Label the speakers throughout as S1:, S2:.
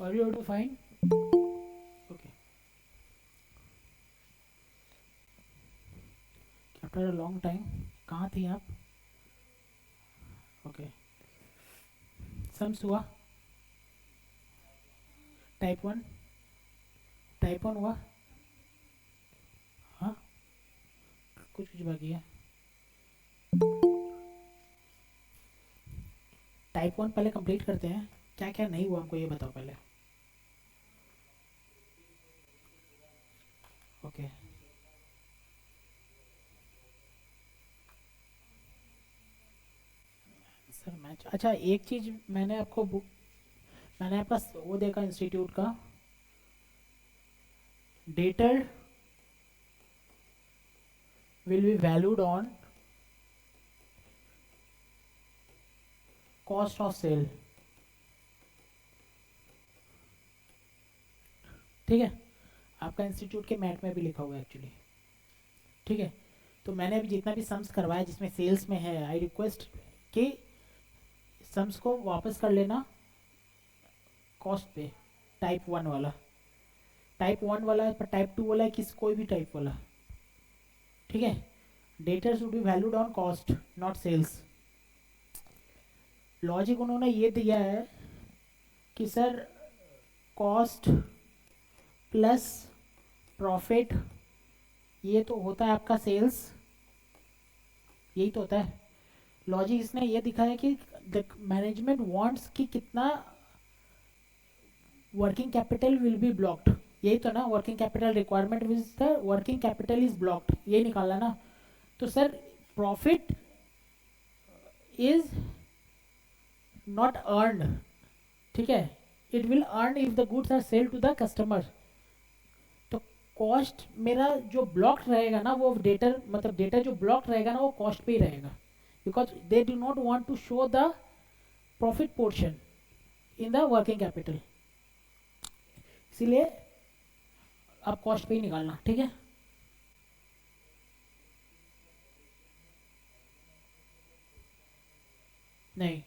S1: Are you able to find? Okay. After a long time, कहाँ थी आप? Okay, sums हुआ? टाइप वन, टाइप वन हुआ? हाँ, कुछ कुछ बाकी है। टाइप वन पहले कंप्लीट करते हैं। क्या क्या नहीं हुआ हमको ये बताओ पहले। ओके सर, मैच अच्छा, एक चीज़ मैंने आपको मैंने आपका वो देखा इंस्टीट्यूट का debtor will be valued on cost of sale। ठीक है, आपका इंस्टीट्यूट के मैट में भी लिखा हुआ है एक्चुअली। ठीक है, तो मैंने अभी जितना भी सम्स करवाया जिसमें सेल्स में है, आई रिक्वेस्ट कि सम्स को वापस कर लेना कॉस्ट पे, टाइप वन वाला, टाइप वन वाला पर टाइप टू वाला किस कोई भी टाइप वाला। ठीक है, data should be valued on cost not sales. Logic उन्होंने ये दिया है कि सर कॉस्ट प्लस प्रॉफिट ये तो होता है आपका सेल्स, यही तो होता है। लॉजिक इसने ये दिखाया कि मैनेजमेंट वांट्स कि कितना working capital will be blocked, यही तो ना, working capital requirement which the working capital is blocked, ये निकाला ना। तो sir profit is not earned, ठीक है, it will earn if the goods are sell to the customer. तो कॉस्ट मेरा जो ब्लॉक रहेगा ना वो डेटा, मतलब डेटा जो ब्लॉक रहेगा ना वो कॉस्ट पे ही रहेगा, because they do not want to show the profit portion in the working capital, इसीलिए आप कॉस्ट पे ही निकालना। ठीक है, नहीं,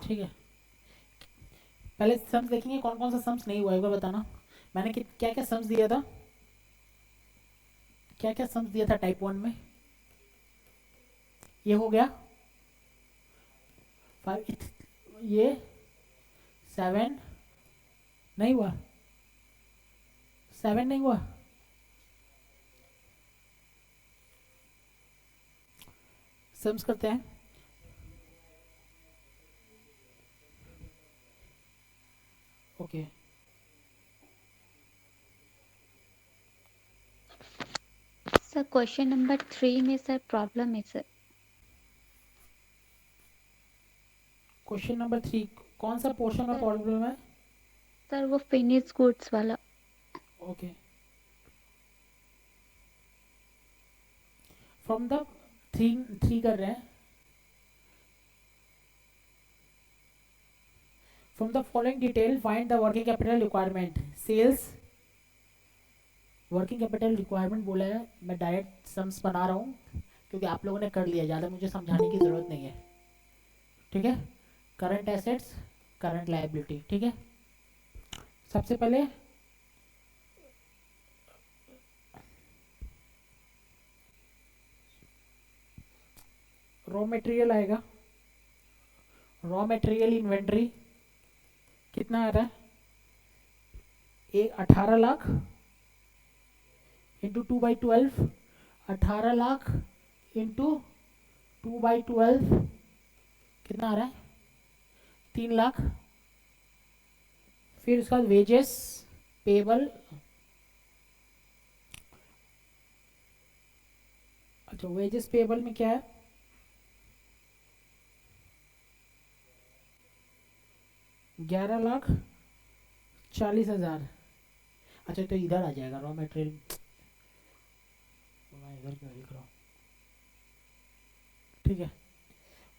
S1: ठीक है, पहले सम्स देखेंगे कौन कौन सा सम्स नहीं हुआ एक बार बताना। मैंने क्या क्या सम्स दिया था, क्या क्या सम्स दिया था टाइप वन में? ये हो गया फाइव, ये सेवन नहीं हुआ, सेवन नहीं हुआ, सम्स करते हैं। ओके
S2: सर क्वेश्चन नंबर 3 में सर प्रॉब्लम है सर।
S1: क्वेश्चन नंबर थ्री, कौन सा पोर्शन में
S2: सर
S1: प्रॉब्लम है?
S2: सर वो फिनिश गुड्स वाला।
S1: Okay, from the three, three कर रहे हैं। From the following detail find the working capital requirement sales. Working capital requirement बोला है, मैं डायरेक्ट सम्स बना रहा हूँ क्योंकि आप लोगों ने कर लिया, ज़्यादा मुझे समझाने की ज़रूरत नहीं है। ठीक है, करंट एसेट्स, करंट लायबिलिटी। ठीक है, सबसे पहले रॉ मटेरियल आएगा, रॉ मटेरियल इन्वेंट्री कितना आ रहा है? एक 18 लाख इंटू 2/12, 18 लाख इंटू 2/12 कितना आ रहा है? 3 लाख। फिर उसके बाद वेजेस पेबल, अच्छा वेजेस पेबल में क्या है? 11,40,000। अच्छा तो इधर आ जाएगा रॉ मटेरियल, मैं इधर क्यों लिख रहा हूँ। ठीक है,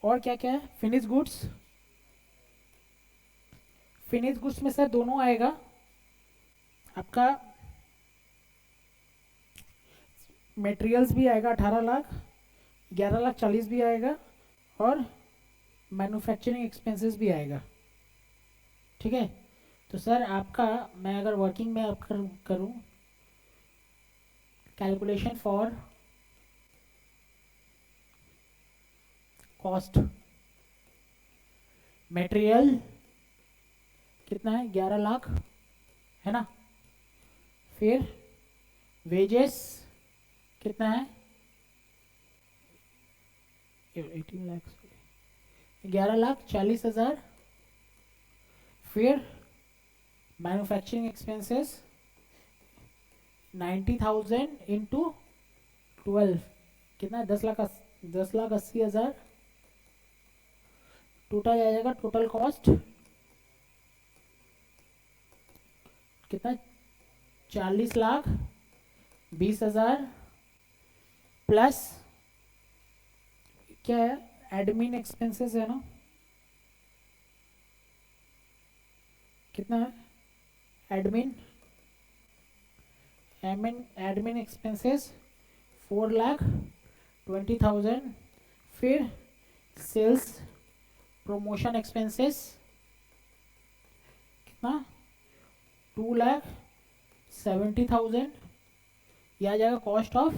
S1: और क्या क्या है? फिनिश गुड्स, फिनिश गुड्स में सर दोनों आएगा आपका, मटेरियल्स भी आएगा 18 लाख, 11,40,000 भी आएगा, और मैन्युफैक्चरिंग एक्सपेंसेस भी आएगा, ठीक है। तो सर आपका, मैं अगर वर्किंग में आप करूँ, कैलकुलेशन फॉर कॉस्ट, मटेरियल कितना है, 11 लाख है ना। फिर वेजेस कितना है, 18 लाख, 11,40,000। फिर मैन्युफैक्चरिंग एक्सपेंसेस 90,000 इंटू 12 कितना है, 10,80,000। टोटल आ जाएगा, टोटल कॉस्ट कितना, 40,20,000 प्लस क्या है, एडमिन एक्सपेंसेस है ना, कितना है, एडमिन एडमिन एक्सपेंसेस 4,20,000। फिर सेल्स प्रमोशन एक्सपेंसेस कितना, 2,70,000। यह आ जाएगा कॉस्ट ऑफ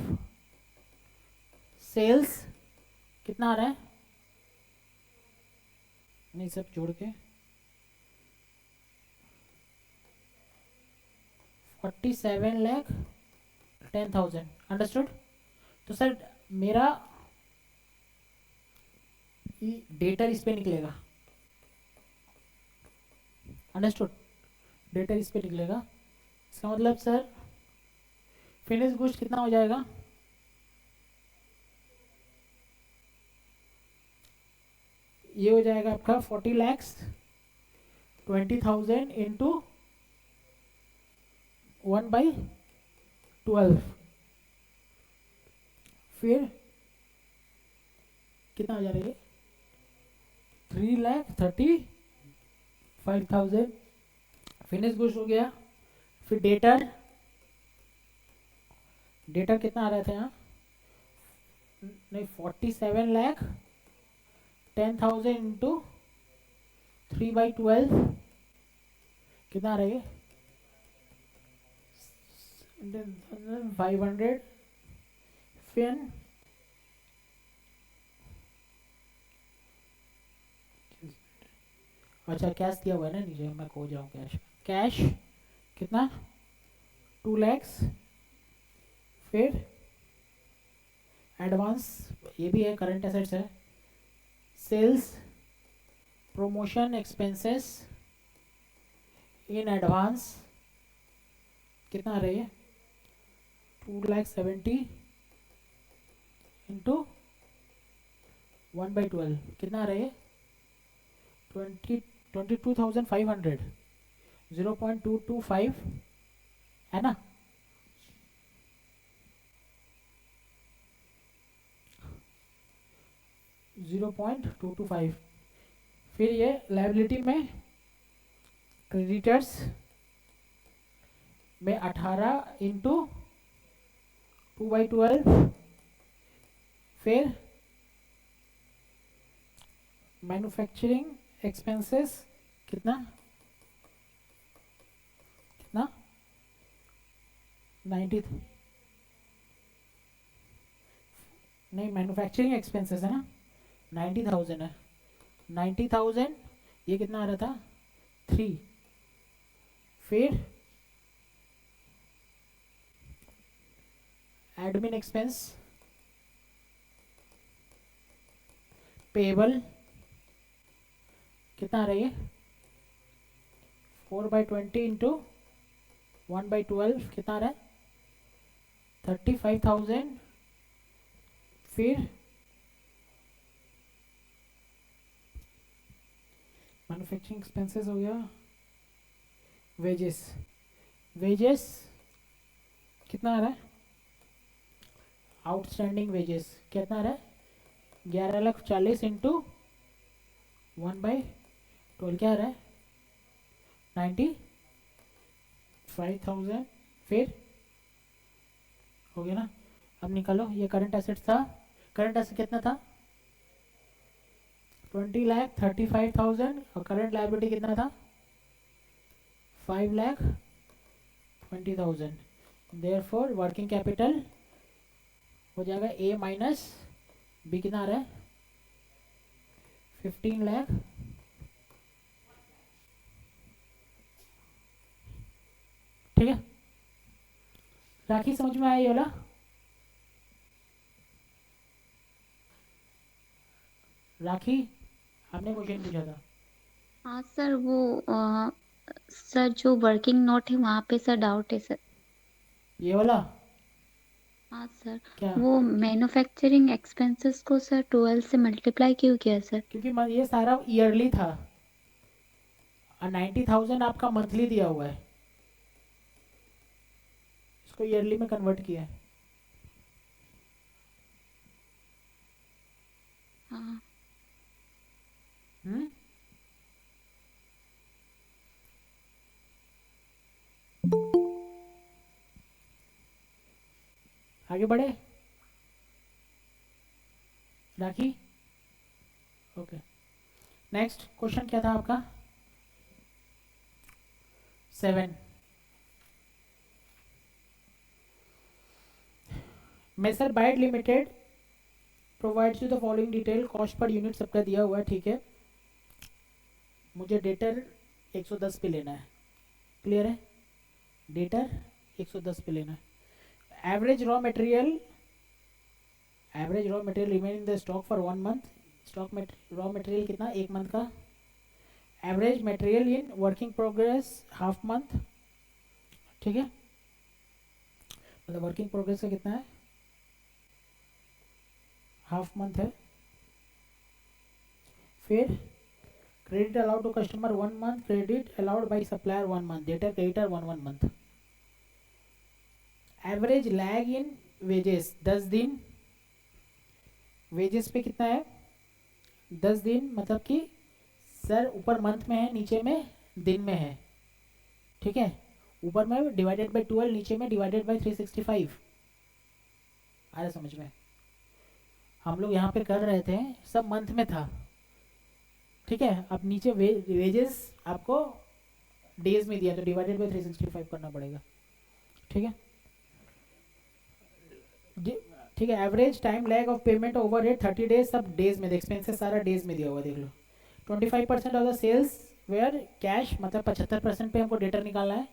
S1: सेल्स, कितना आ रहा है, नहीं सब जोड़ के 47,10,000। अंडरस्टूड। तो सर मेरा डेटर इस पे निकलेगा, अंडरस्टूड, डेटर इस पे निकलेगा। इसका मतलब सर फिनिश गुड्स कितना हो जाएगा, ये हो जाएगा आपका 40,20,000 इंटू 1/12। फिर कितना हो जा रहा है, 3,35,000 फिनिश गुड्स हो गया। फिर डेटर कितना आ रहा था यहाँ, नहीं 47,10,000 इंटू 3/12 कितना आ रहा है, 500। फिर अच्छा कैश दिया हुआ है ना नीचे, मैं खो जाऊँ कैश, कैश कितना 2 lakhs। फिर एडवांस, ये भी है करंट एसेट्स है। Sales promotion expenses in advance कितना आ रही है, 2,70,000 इंटू 1/12 कितना आ रही है, 22,500, 0.225 है ना। Zero point two two five. फिर ये लाइबिलिटी में क्रेडिटर्स में 18 इंटू 2/12। फिर मैन्युफैक्चरिंग एक्सपेंसेस कितना 90, नहीं मैन्युफैक्चरिंग एक्सपेंसेस है ना, 90,000 है, 90,000। ये कितना आ रहा था, 3। फिर एडमिन एक्सपेंस पेबल कितना आ रही है, 4/20 इंटू 1/12 कितना आ रहा है, 35,000। फिर मैन्युफैक्चरिंग एक्सपेंसेस हो गया। वेजेस कितना आ रहा है, आउटस्टैंडिंग वेजेस कितना आ रहा है, 11,40,000 इंटू 1/12 क्या आ रहा है, 95,000। फिर हो गया ना। अब निकालो, ये करंट एसेट था, करंट एसेट कितना था, 20,35,000 और करंट लायबिलिटी कितना था 5,20,000। देयरफॉर वर्किंग कैपिटल हो जाएगा ए माइनस बी, कितना आ रहा है 15 लाख। ठीक है, राखी समझ में आया ये वाला? राखी आपने क्वेश्चन पूछा था।
S2: हाँ सर, वो सर जो वर्किंग नोट है वहाँ पे सर डाउट है सर।
S1: ये वाला
S2: हाँ सर,
S1: क्या?
S2: वो मैन्युफैक्चरिंग एक्सपेंसेस को सर 12 से मल्टीप्लाई क्यों किया सर?
S1: क्योंकि ये सारा ईयरली था और 90,000 आपका मंथली दिया हुआ है, इसको ईयरली में कन्वर्ट किया है।
S2: हाँ
S1: हम्म, आगे बढ़े राखी? ओके, नेक्स्ट क्वेश्चन क्या था आपका 7। Messrs Byte limited provides you the following detail, cost per unit सबका दिया हुआ है, ठीक है। मुझे डेटर 110 पे लेना है, क्लियर है? डेटर 110 पे लेना है। Average raw material remain in the stock for 1 month. Stock में रॉ मटेरियल कितना 1 मंथ का। Average material in working progress half month, ठीक है, मतलब वर्किंग प्रोग्रेस का कितना है हाफ मंथ है। फिर credit allowed to customer 1 month, credit allowed by supplier 1 month, debtor creditor 1 month. Average lag in wages 10 दिन, वेजेस पे कितना है 10 दिन, मतलब कि सर ऊपर मंथ में है नीचे में दिन में है, ठीक है, ऊपर में डिवाइडेड बाई 12, नीचे में डिवाइडेड बाई 365। आ रहा समझ में? हम लोग यहाँ पे कर रहे थे सब मंथ में था, ठीक है, अब नीचे वेजेस आपको डेज में दिया तो डिवाइडेड बाई 365 करना पड़ेगा, ठीक है। ठीक है, average time lag of payment over rate 30 days, सब डेज में, एक्सपेंसेस सारा डेज में दिया हुआ, देख लो। 25% of the sales were cash, मतलब 75% पे हमको डेटर निकालना है।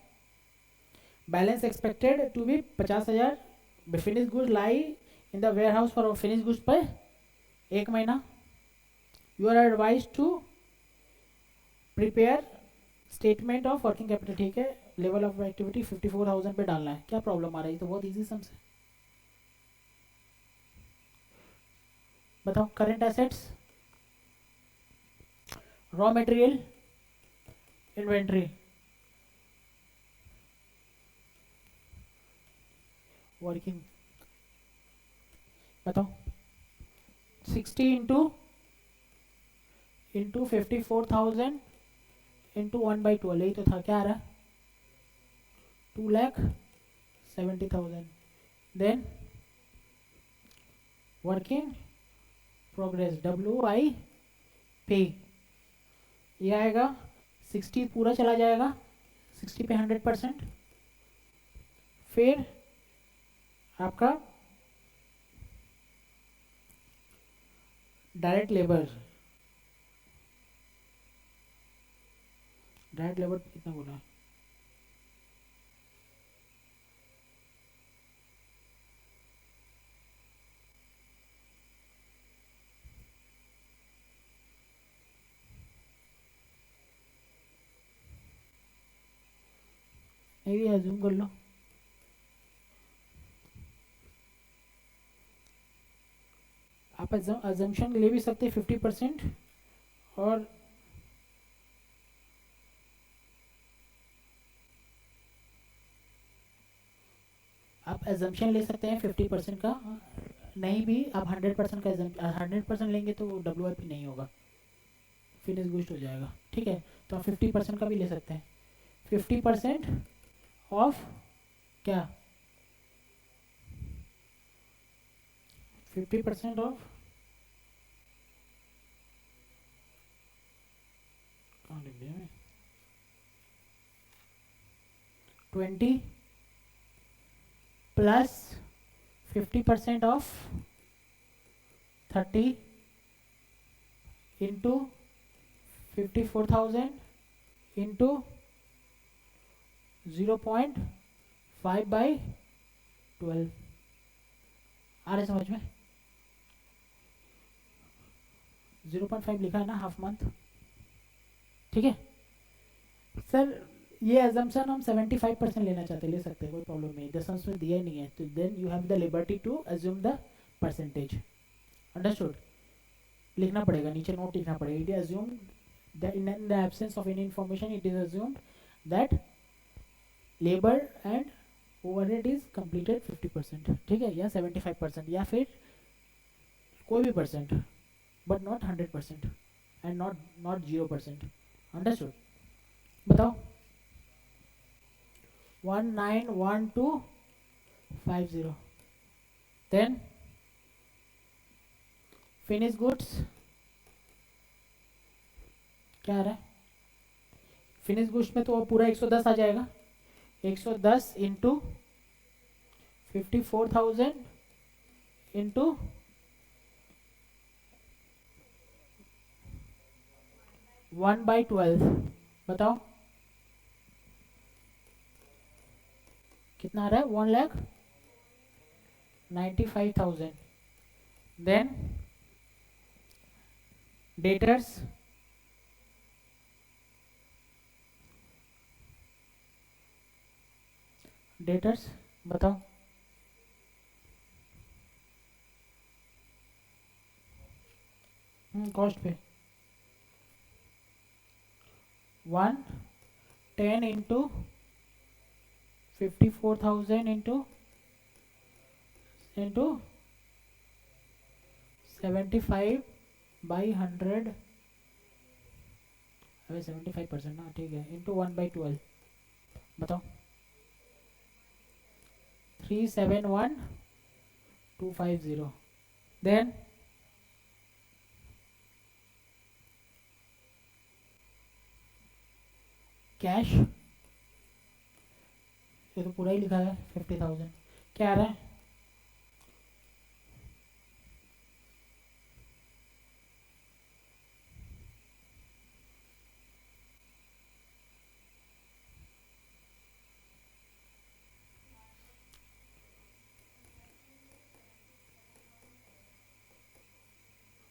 S1: Balance expected to be 50,000। Finish goods lie in the warehouse for finish goods पर 1 महीना। You are advise to prepare statement of working capital, ठीक है, लेवल ऑफ एक्टिविटी 54,000 पे डालना है। क्या प्रॉब्लम आ रही है? तो बहुत ईजी सम से बताओ। Current assets, raw material, inventory, working, बताओ। 60 इंटू 54,000 इंटू 1/12, यही तो था। क्या आ रहा है 2,70,000। देन वर्किंग प्रोग्रेस WIP, ये आएगा 60 पूरा चला जाएगा, 60 पे 100%। फिर आपका डायरेक्ट लेबर, डायरेक्ट लेबर कितना बोला है? नहीं भी जूम कर लो। आप अजम्पशन ले भी सकते 50%, और आप एजम्पशन ले सकते हैं 50% का, नहीं भी आप 100% का 100% लेंगे तो WIP नहीं होगा, फिनिश गुड्स हो जाएगा, ठीक है। तो आप 50% का भी ले सकते हैं। 50% ऑफ क्या 50% of 20 plus 50% of 30 into 54,000 into 0.5 by 12। आ रहे समझ में? 0.5 लिखा है ना, हाफ मंथ। ठीक है सर, ये एजम्पशन हम 75% लेना चाहते हैं, ले सकते हैं, कोई प्रॉब्लम नहीं। दशंश में दिया ही नहीं है, तो then you have the liberty to assume the percentage. Understood? लिखना पड़ेगा, नीचे नोट लिखना पड़ेगा। It is assume that in the absence of any information it is assumed that labour and overhead is completed 50%। ठीक है, या 75%, या फिर कोई भी percent, but not 100% and not 0%। Understood? बताओ। 191250। देन फिनिश गुड्स क्या आ रहा है? फिनिश गुड्स में तो पूरा 110 आ जाएगा। 110 इंटू 54,000 इंटू 1/12। बताओ कितना आ रहा है? 1,95,000। देन डेटर्स बताओ। कॉस्ट पे 110 इंटू 54,000 इंटू 75/100। अरे 75% ना, ठीक है, इंटू 1/12। बताओ। 371,250। देन कैश, ये तो पूरा ही लिखा है 50,000। क्या आ रहा है?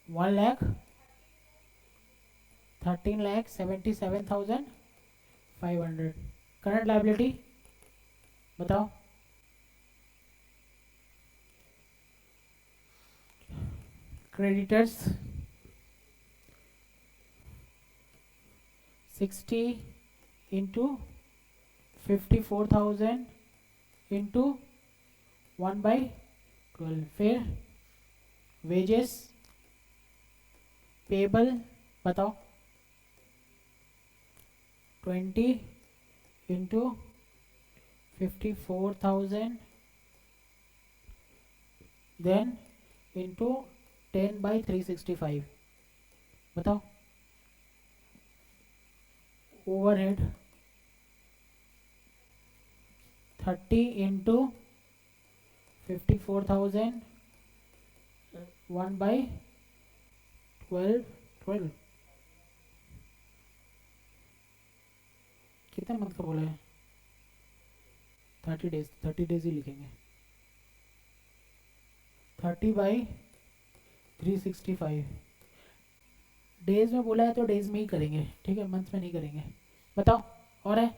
S1: वन लाख 13,77,500। करंट लायबिलिटी बताओ। Creditors 60 into 54,000 into 1/12। फिर वेजेस पेबल बताओ। 20 इंटू 54,000 देन इंटू 10/365। बताओ। Overhead 30 into 54,000 1/12। कितने मंथ का बोला है? 30 डेज, 30 डेज ही लिखेंगे। 30/365 डेज में बोला है तो डेज में ही करेंगे, ठीक है, मंथ में नहीं करेंगे। बताओ और है?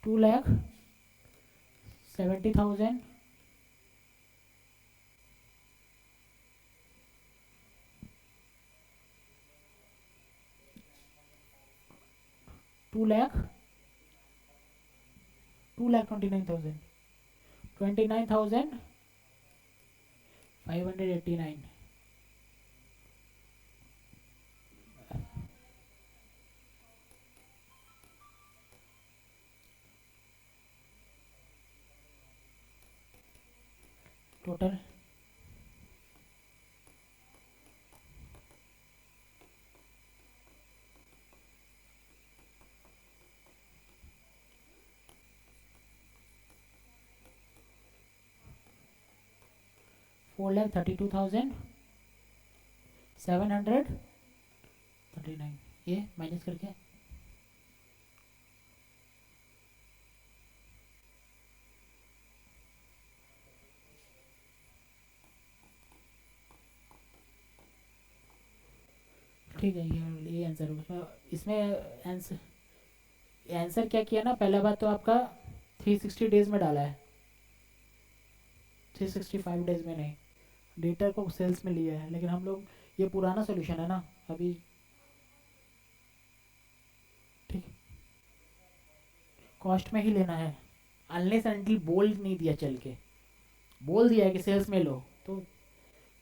S1: टू लाख 70,000 2,29,000 29,589। टोटल $4,32,739 ये माइनस करके ठीक है, ये आंसर होगा इसमें। आंसर आंसर क्या किया ना, पहला बात तो आपका 360 डेज में डाला है, 365 डेज में नहीं, डेटा को सेल्स में लिया है। लेकिन हम लोग, ये पुराना सोल्यूशन है ना अभी, ठीक, कॉस्ट में ही लेना है। अनलेस अनटिल बोल नहीं दिया, चल के बोल दिया है कि सेल्स में लो, तो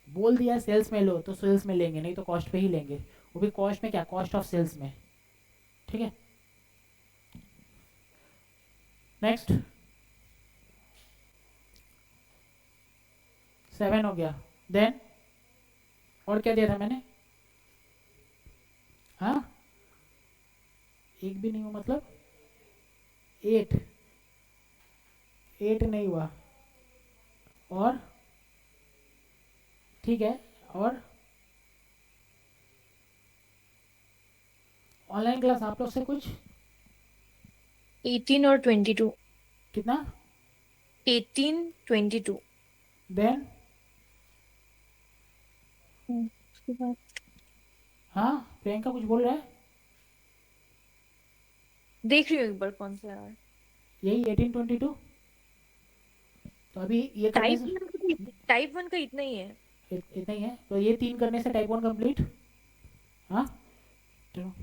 S1: बोल दिया सेल्स में लो तो सेल्स में लेंगे, नहीं तो कॉस्ट पे ही लेंगे, वो भी कॉस्ट में क्या, कॉस्ट ऑफ सेल्स में। ठीक है, नेक्स्ट 7 हो गया। देन और क्या दिया था मैंने, हाँ एक भी नहीं हुआ, मतलब 8 नहीं हुआ, और ठीक है, और ऑनलाइन क्लास आप लोग से कुछ
S3: 18 और 22।
S1: कितना,
S3: 18 22।
S1: देन
S3: उसके बाद
S1: हाँ प्रियंका कुछ बोल रहा है,
S3: देख रही हूँ एक बार कौन सा है।
S1: यही 18-22। तो अभी ये करने से
S3: टाइप वन का इतना ही है।
S1: इतना ही है, तो ये 3 करने से टाइप 1 कंप्लीट। हाँ चलो,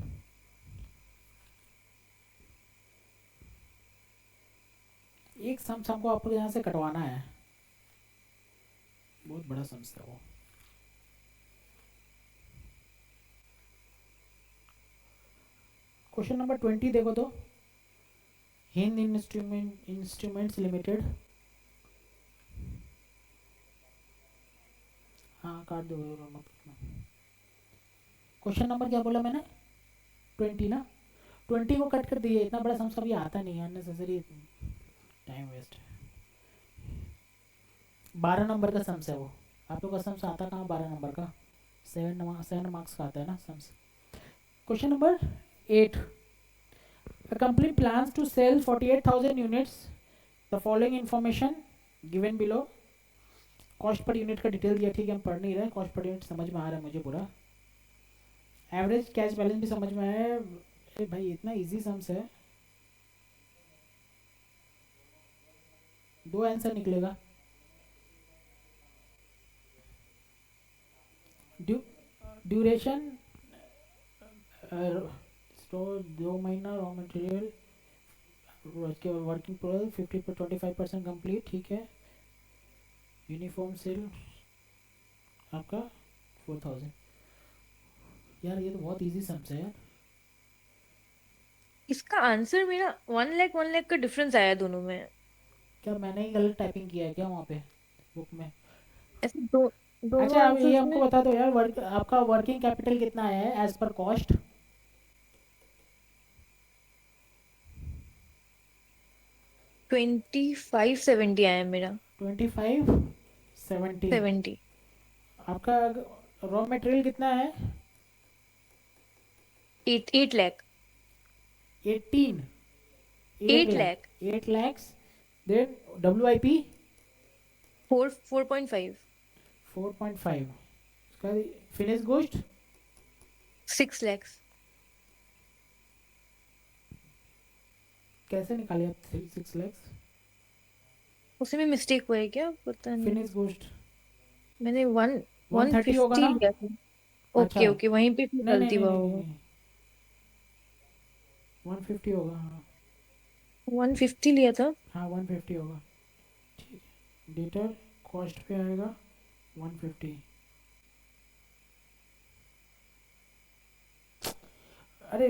S1: एक सम को आपको यहाँ से कटवाना है, बहुत बड़ा सम्स था वो। क्वेश्चन नंबर 20 देखो तो, हिंद इंस्ट्रूमेंट्स लिमिटेड, हाँ काट दो, क्वेश्चन नंबर क्या बोला मैंने, 20 ना, 20 को कट कर दिए, इतना बड़ा सम्स कभी आता नहीं है, अननेसेसरी टाइम वेस्ट। 12 नंबर का सम्स है वो, आप लोग का सम्स आता कहाँ 12 नंबर का, 7 मार्क्स का आता है ना sums. Question number 8, a company plans to sell 48,000 units, the following information given below। Cost per unit का डिटेल दिया, ठीक है हम पढ़ नहीं रहे, कॉस्ट पर यूनिट समझ में आ रहा है मुझे पूरा, एवरेज कैश बैलेंस भी समझ में आया है। अरे भाई इतना इजी सम्स है, 2 आंसर निकलेगा। ड्यूरेशन स्टोर 2 महीना, रॉ मटेरियल के वर्किंग प्रोसेस 25% कंप्लीट, ठीक है। यूनिफॉर्म सेल आपका 4,000। यार ये तो बहुत इजी सम्स है यार।
S3: इसका आंसर मेरा 1 लाख का डिफरेंस आया दोनों में।
S1: क्या मैंने ही गलत टाइपिंग किया है क्या वहाँ पे बुक में।
S3: ऐसे दोनों
S1: अच्छा अब ये
S3: आंसर्स
S1: हमको
S3: में
S1: बता दो यार, आपका वर्किंग कैपिटल कितना आया है एज पर कॉस्ट।
S3: 2570 आया मेरा।
S1: 2570।
S3: 70।
S1: आपका रॉ मटेरियल कितना है,
S3: 8 लाख।
S1: 18, 8
S3: 8
S1: लाख,
S3: लाख।
S1: 8 लैक्स। Then WIP
S3: 4.5।
S1: 4.5, उसका फिनिश गोस्ट
S3: 6 लाख।
S1: कैसे निकाले आप 6 लैक्स,
S3: उसमें मिस्टेक हुआ है क्या पता नहीं।
S1: फिनिश गोस्ट
S3: मैंने
S1: 130 होगा
S3: 150
S1: ना।
S3: लिया था।
S1: अच्छा
S3: ओके ओके, वहीं पे फिर
S1: नहीं नहीं
S3: गलती
S1: नहीं
S3: हुआ
S1: नहीं नहीं,
S3: होगा।
S1: नहीं 150 होगा, हाँ
S3: 150 लिया था।
S1: हाँ 150 होगा, ठीक है। डेटर कॉस्ट पे आएगा 150। अरे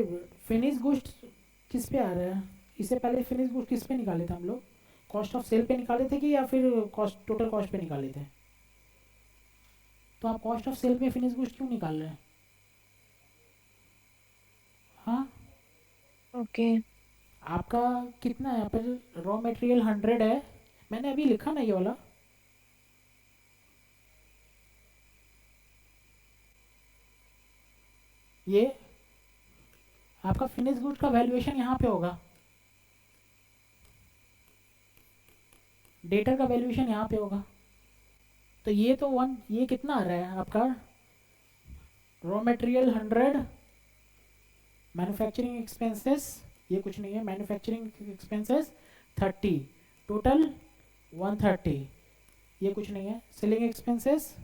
S1: फिनिश गुड्स किस पे आ रहा है, इससे पहले फिनिश गुड्स किस पे निकाले थे हम लोग, कॉस्ट ऑफ सेल पे निकाले थे कि या फिर कॉस्ट टोटल कॉस्ट पे निकाले थे? तो आप कॉस्ट ऑफ सेल पे फिनिश गुड्स क्यों निकाल रहे हैं? हाँ,
S3: ओके।
S1: आपका कितना है यहाँ पर? रॉ मटेरियल 100 है, मैंने अभी लिखा ना ये वाला। ये आपका फिनिश गुड्स का वैल्यूएशन यहाँ पे होगा, डेटर का वैल्यूएशन यहाँ पे होगा। तो ये तो ये कितना आ रहा है आपका? रॉ मटेरियल 100, मैन्युफैक्चरिंग एक्सपेंसेस ये कुछ नहीं है, मैन्युफैक्चरिंग एक्सपेंसेस 30, टोटल 130 ये कुछ नहीं है, सेलिंग एक्सपेंसेस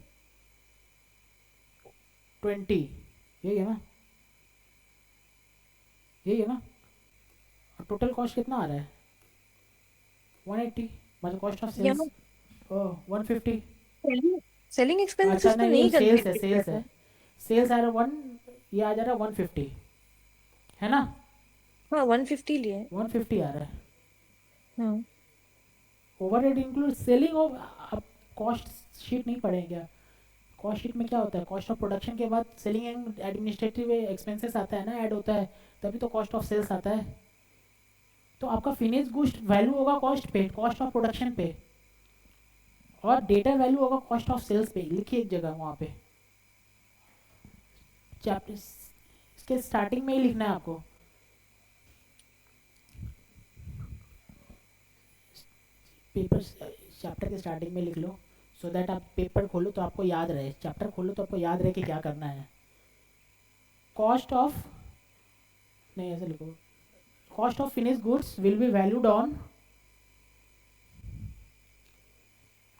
S1: 20 यही है ना, यही है ना। टोटल कॉस्ट कितना आ रहा है? 180, मतलब कॉस्ट ऑफ सेल्स
S3: यहाँ
S1: 150।
S3: सेलिंग
S1: अच्छा
S3: एक्सपेंसेस तो
S1: नहीं,
S3: नहीं
S1: ये सेल्स है,
S3: कंसीडर
S1: सेल्स
S3: किया
S1: है,
S3: था।
S1: सेल्स आ रहा है 1, ये आ जा रहा है 150 है ना,
S3: हाँ 150 लिए।
S1: 150 आ रहा है।
S3: हाँ
S1: ओवरहेड इंक्लूड सेलिंग ऑफ, आप कॉस्ट शीट नहीं पढ़े क्या? कॉस्ट शीट में क्या होता है? कॉस्ट ऑफ प्रोडक्शन के बाद सेलिंग एंड एडमिनिस्ट्रेटिव एक्सपेंसेस आता है ना, ऐड होता है, तभी तो कॉस्ट ऑफ सेल्स आता है। तो आपका फिनिश गुड्स वैल्यू होगा कॉस्ट पे, कॉस्ट ऑफ प्रोडक्शन पे, और डेटा वैल्यू होगा कॉस्ट ऑफ सेल्स पे। लिखिए एक जगह वहाँ पे, चैप्टर इसके स्टार्टिंग में ही लिखना है आपको। पेपर चैप्टर के स्टार्टिंग में लिख लो, सो दैट आप पेपर खोलो तो आपको याद रहे, चैप्टर खोलो तो आपको याद रहे कि क्या करना है। कॉस्ट ऑफ, नहीं ऐसे लिखो, cost of finish goods will be valued on,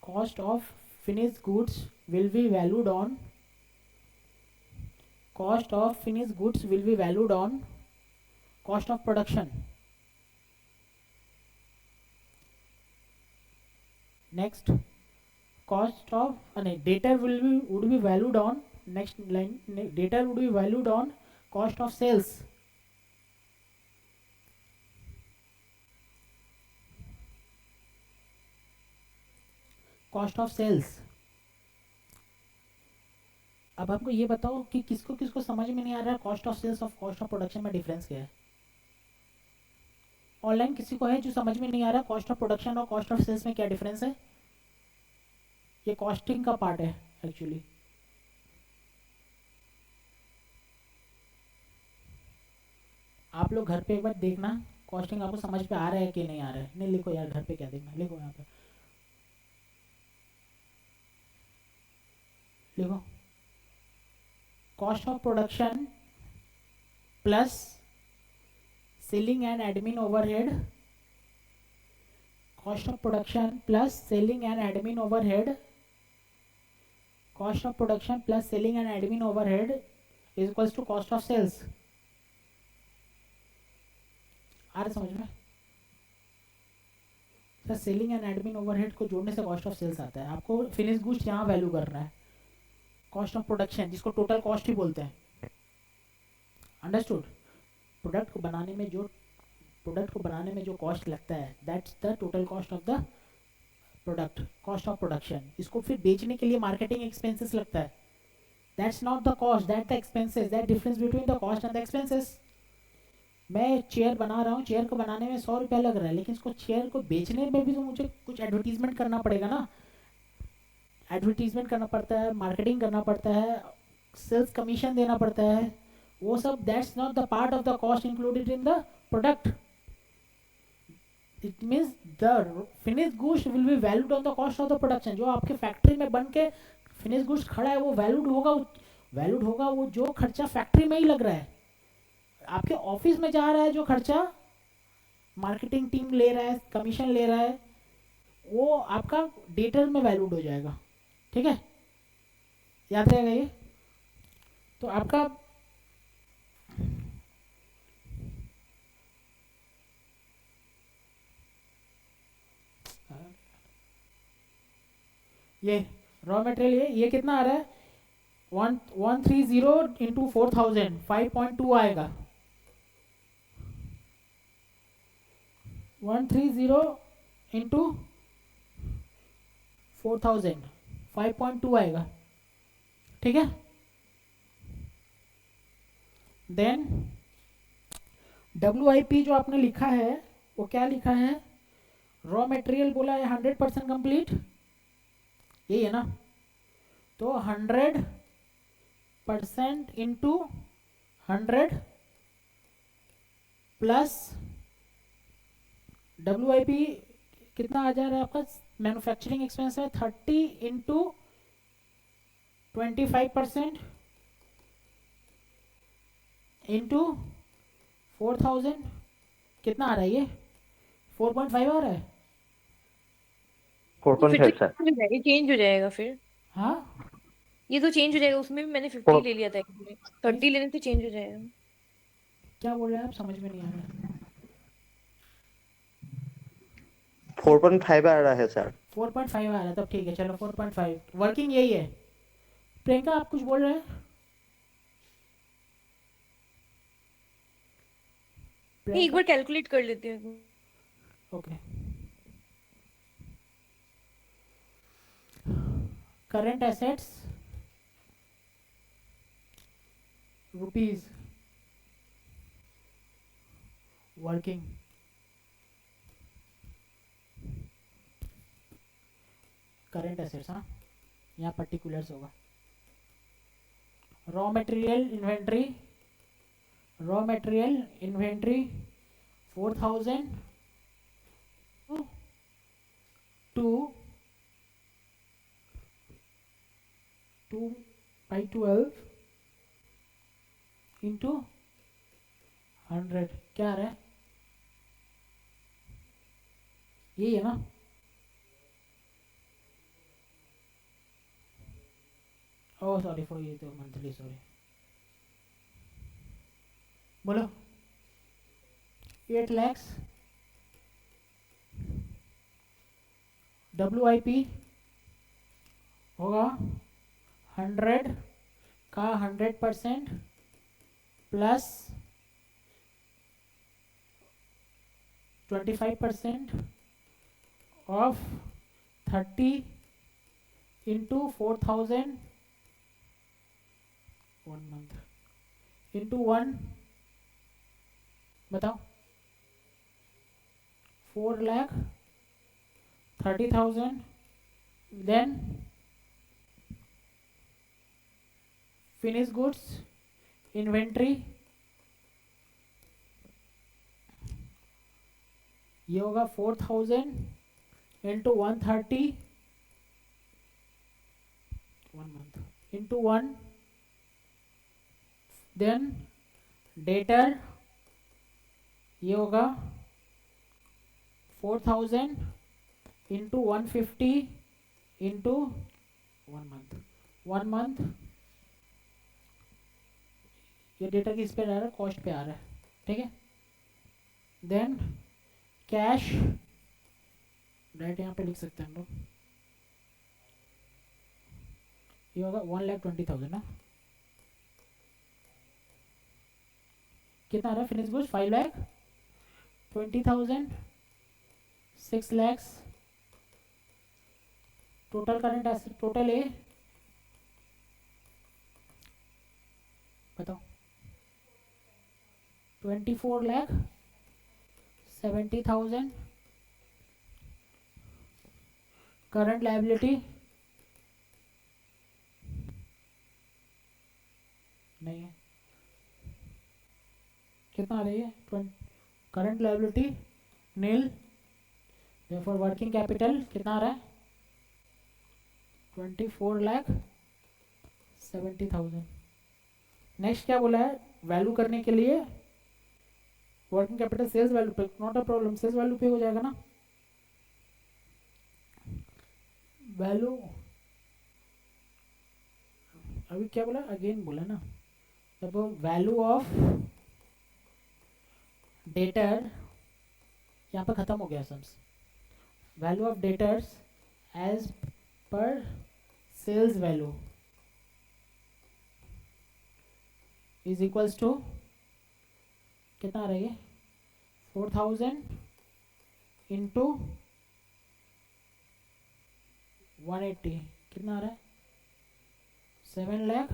S1: cost of finished goods will be valued on, cost of finished goods will be valued on cost of production. Next, cost of data would be valued on, next line, data would be valued on cost of sales. Cost of sales. अब आपको ये बताओ कि किसको किसको समझ में नहीं आ रहा है कॉस्ट ऑफ सेल्स और कॉस्ट ऑफ प्रोडक्शन में डिफरेंस क्या है? ऑनलाइन किसी को है जो समझ में नहीं आ रहा कॉस्ट ऑफ प्रोडक्शन और कॉस्ट ऑफ सेल्स में क्या डिफरेंस है? ये कॉस्टिंग का पार्ट है एक्चुअली। आप लोग घर पे एक बार देखना, कॉस्टिंग आपको समझ पे आ रहा है कि नहीं आ रहा है। नहीं लिखो यार, घर पे क्या देखना, लिखो यहाँ पे, लिखो cost of production plus selling and admin overhead, cost of production plus selling and admin overhead, cost of production plus selling and admin overhead is equals to cost of sales. आ रहा समझ में? Sir selling and admin overhead को जोड़ने से cost of sales आता है। आपको फिनिश गुड्स यहाँ वैल्यू करना है, कॉस्ट ऑफ प्रोडक्शन जिसको टोटल कॉस्ट ही बोलते हैं। अंडरस्टूड? प्रोडक्ट को बनाने में जो कॉस्ट लगता है, that's the total cost of the product, cost of production. इसको फिर बेचने के लिए मार्केटिंग एक्सपेंसेस लगता है, that's not the cost, that the expenses, that difference between the cost and the expenses. मैं चेयर बना रहा हूँ, चेयर को बनाने में 100 रुपया लग रहा है, लेकिन इसको चेयर को बेचने में भी तो मुझे कुछ एडवर्टीजमेंट करना पड़ेगा ना, एडवर्टीजमेंट करना पड़ता है, मार्केटिंग करना पड़ता है, सेल्स कमीशन देना पड़ता है, वो सब that's not the part of the cost included in the product. It means the finish goods will be valued on the cost of the production. जो आपके फैक्ट्री में बन के फिनिश गुड्स खड़ा है वो वैल्यूड होगा वो जो खर्चा फैक्ट्री में ही लग रहा है। आपके ऑफिस में जा रहा है जो खर्चा, मार्केटिंग टीम ले रहा है, कमीशन ले रहा है, वो आपका डेटर में वैल्यूड हो जाएगा। ठीक है, याद रहेगा ये? तो आपका ये रॉ मटेरियल, ये कितना आ रहा है? 130 इंटू 4000, 5.2 आएगा। 130 इंटू 4000, 5.2 आएगा, ठीक है। देन WIP जो आपने लिखा है वो क्या लिखा है, रॉ मटेरियल बोला है 100% कंप्लीट, यही है ना। तो 100% इंटू 100 प्लस WIP कितना आ जा रहा है आपका, मैन्युफैक्चरिंग एक्सपेंस है 30 इंटू 25% इंटू 4000, कितना आ रहा है ये, 4.5 आ रहा है।
S3: फिर तो
S4: 4.5 सर।
S3: ये चेंज हो जाएगा फिर,
S1: हाँ
S3: ये तो चेंज हो जाएगा, उसमें भी मैंने 50 ले लिया था एक्चुअली, 30 लेने से चेंज हो जाएगा।
S1: क्या बोल रहे हैं आप, समझ में नहीं आ रहा।
S4: 4.5 आ रहा है सर।
S1: 4.5 आ रहा है, तब ठीक है, चलो 4.5 वर्किंग यही है। प्रियंका आप कुछ बोल रहे हैं।
S3: नहीं, एक बार कैलकुलेट कर लेती हूँ।
S1: Okay, current assets rupees, working current assets, हाँ यहाँ पर्टिकुलर्स होगा। Raw material inventory, raw material inventory 4000 to 2/12 into 100, क्या आ रहा है, यही है ना। ओह सॉरी फॉर ये तो मंथली, सॉरी, बोलो 8 lakhs WIP होगा 100 का 100% plus 25% of 30 into 4000 1 month into 1, बताओ 4,30,000, देन फिनिश गुड्स इन्वेंट्री, ये होगा 4,000 into 130 1 month into 1, then debtor ये होगा 4,000 इंटू 150 इंटू 1 मंथ 1 मंथ, ये डेटा किस पे आ रहा है, कॉस्ट पे आ रहा है, ठीक है। देन कैश डायरेक्ट यहाँ पे लिख सकते हैं हम लोग, ये होगा 1,20,000 ना, कितना आ रहा है finish goods 5,20,000, 6 lakhs, total current asset, total ए बताओ 24,70,000, करंट लायबिलिटी नहीं है, कितना आ रही है, करंट लायबिलिटी नील, देयरफॉर वर्किंग कैपिटल कितना आ रहा है 24,70,000। नेक्स्ट क्या बोला है, वैल्यू करने के लिए वर्किंग कैपिटल सेल्स वैल्यू पे, not a problem, sales value पे हो जाएगा ना। वैल्यू अभी क्या बोला, अगेन बोला ना, तब वैल्यू ऑफ डेटर, यहाँ पर खत्म हो गया sums, value of debtors as per sales value is equals to कितना आ रही है 4,000 इंटू 180 कितना आ रहा है 7 lakh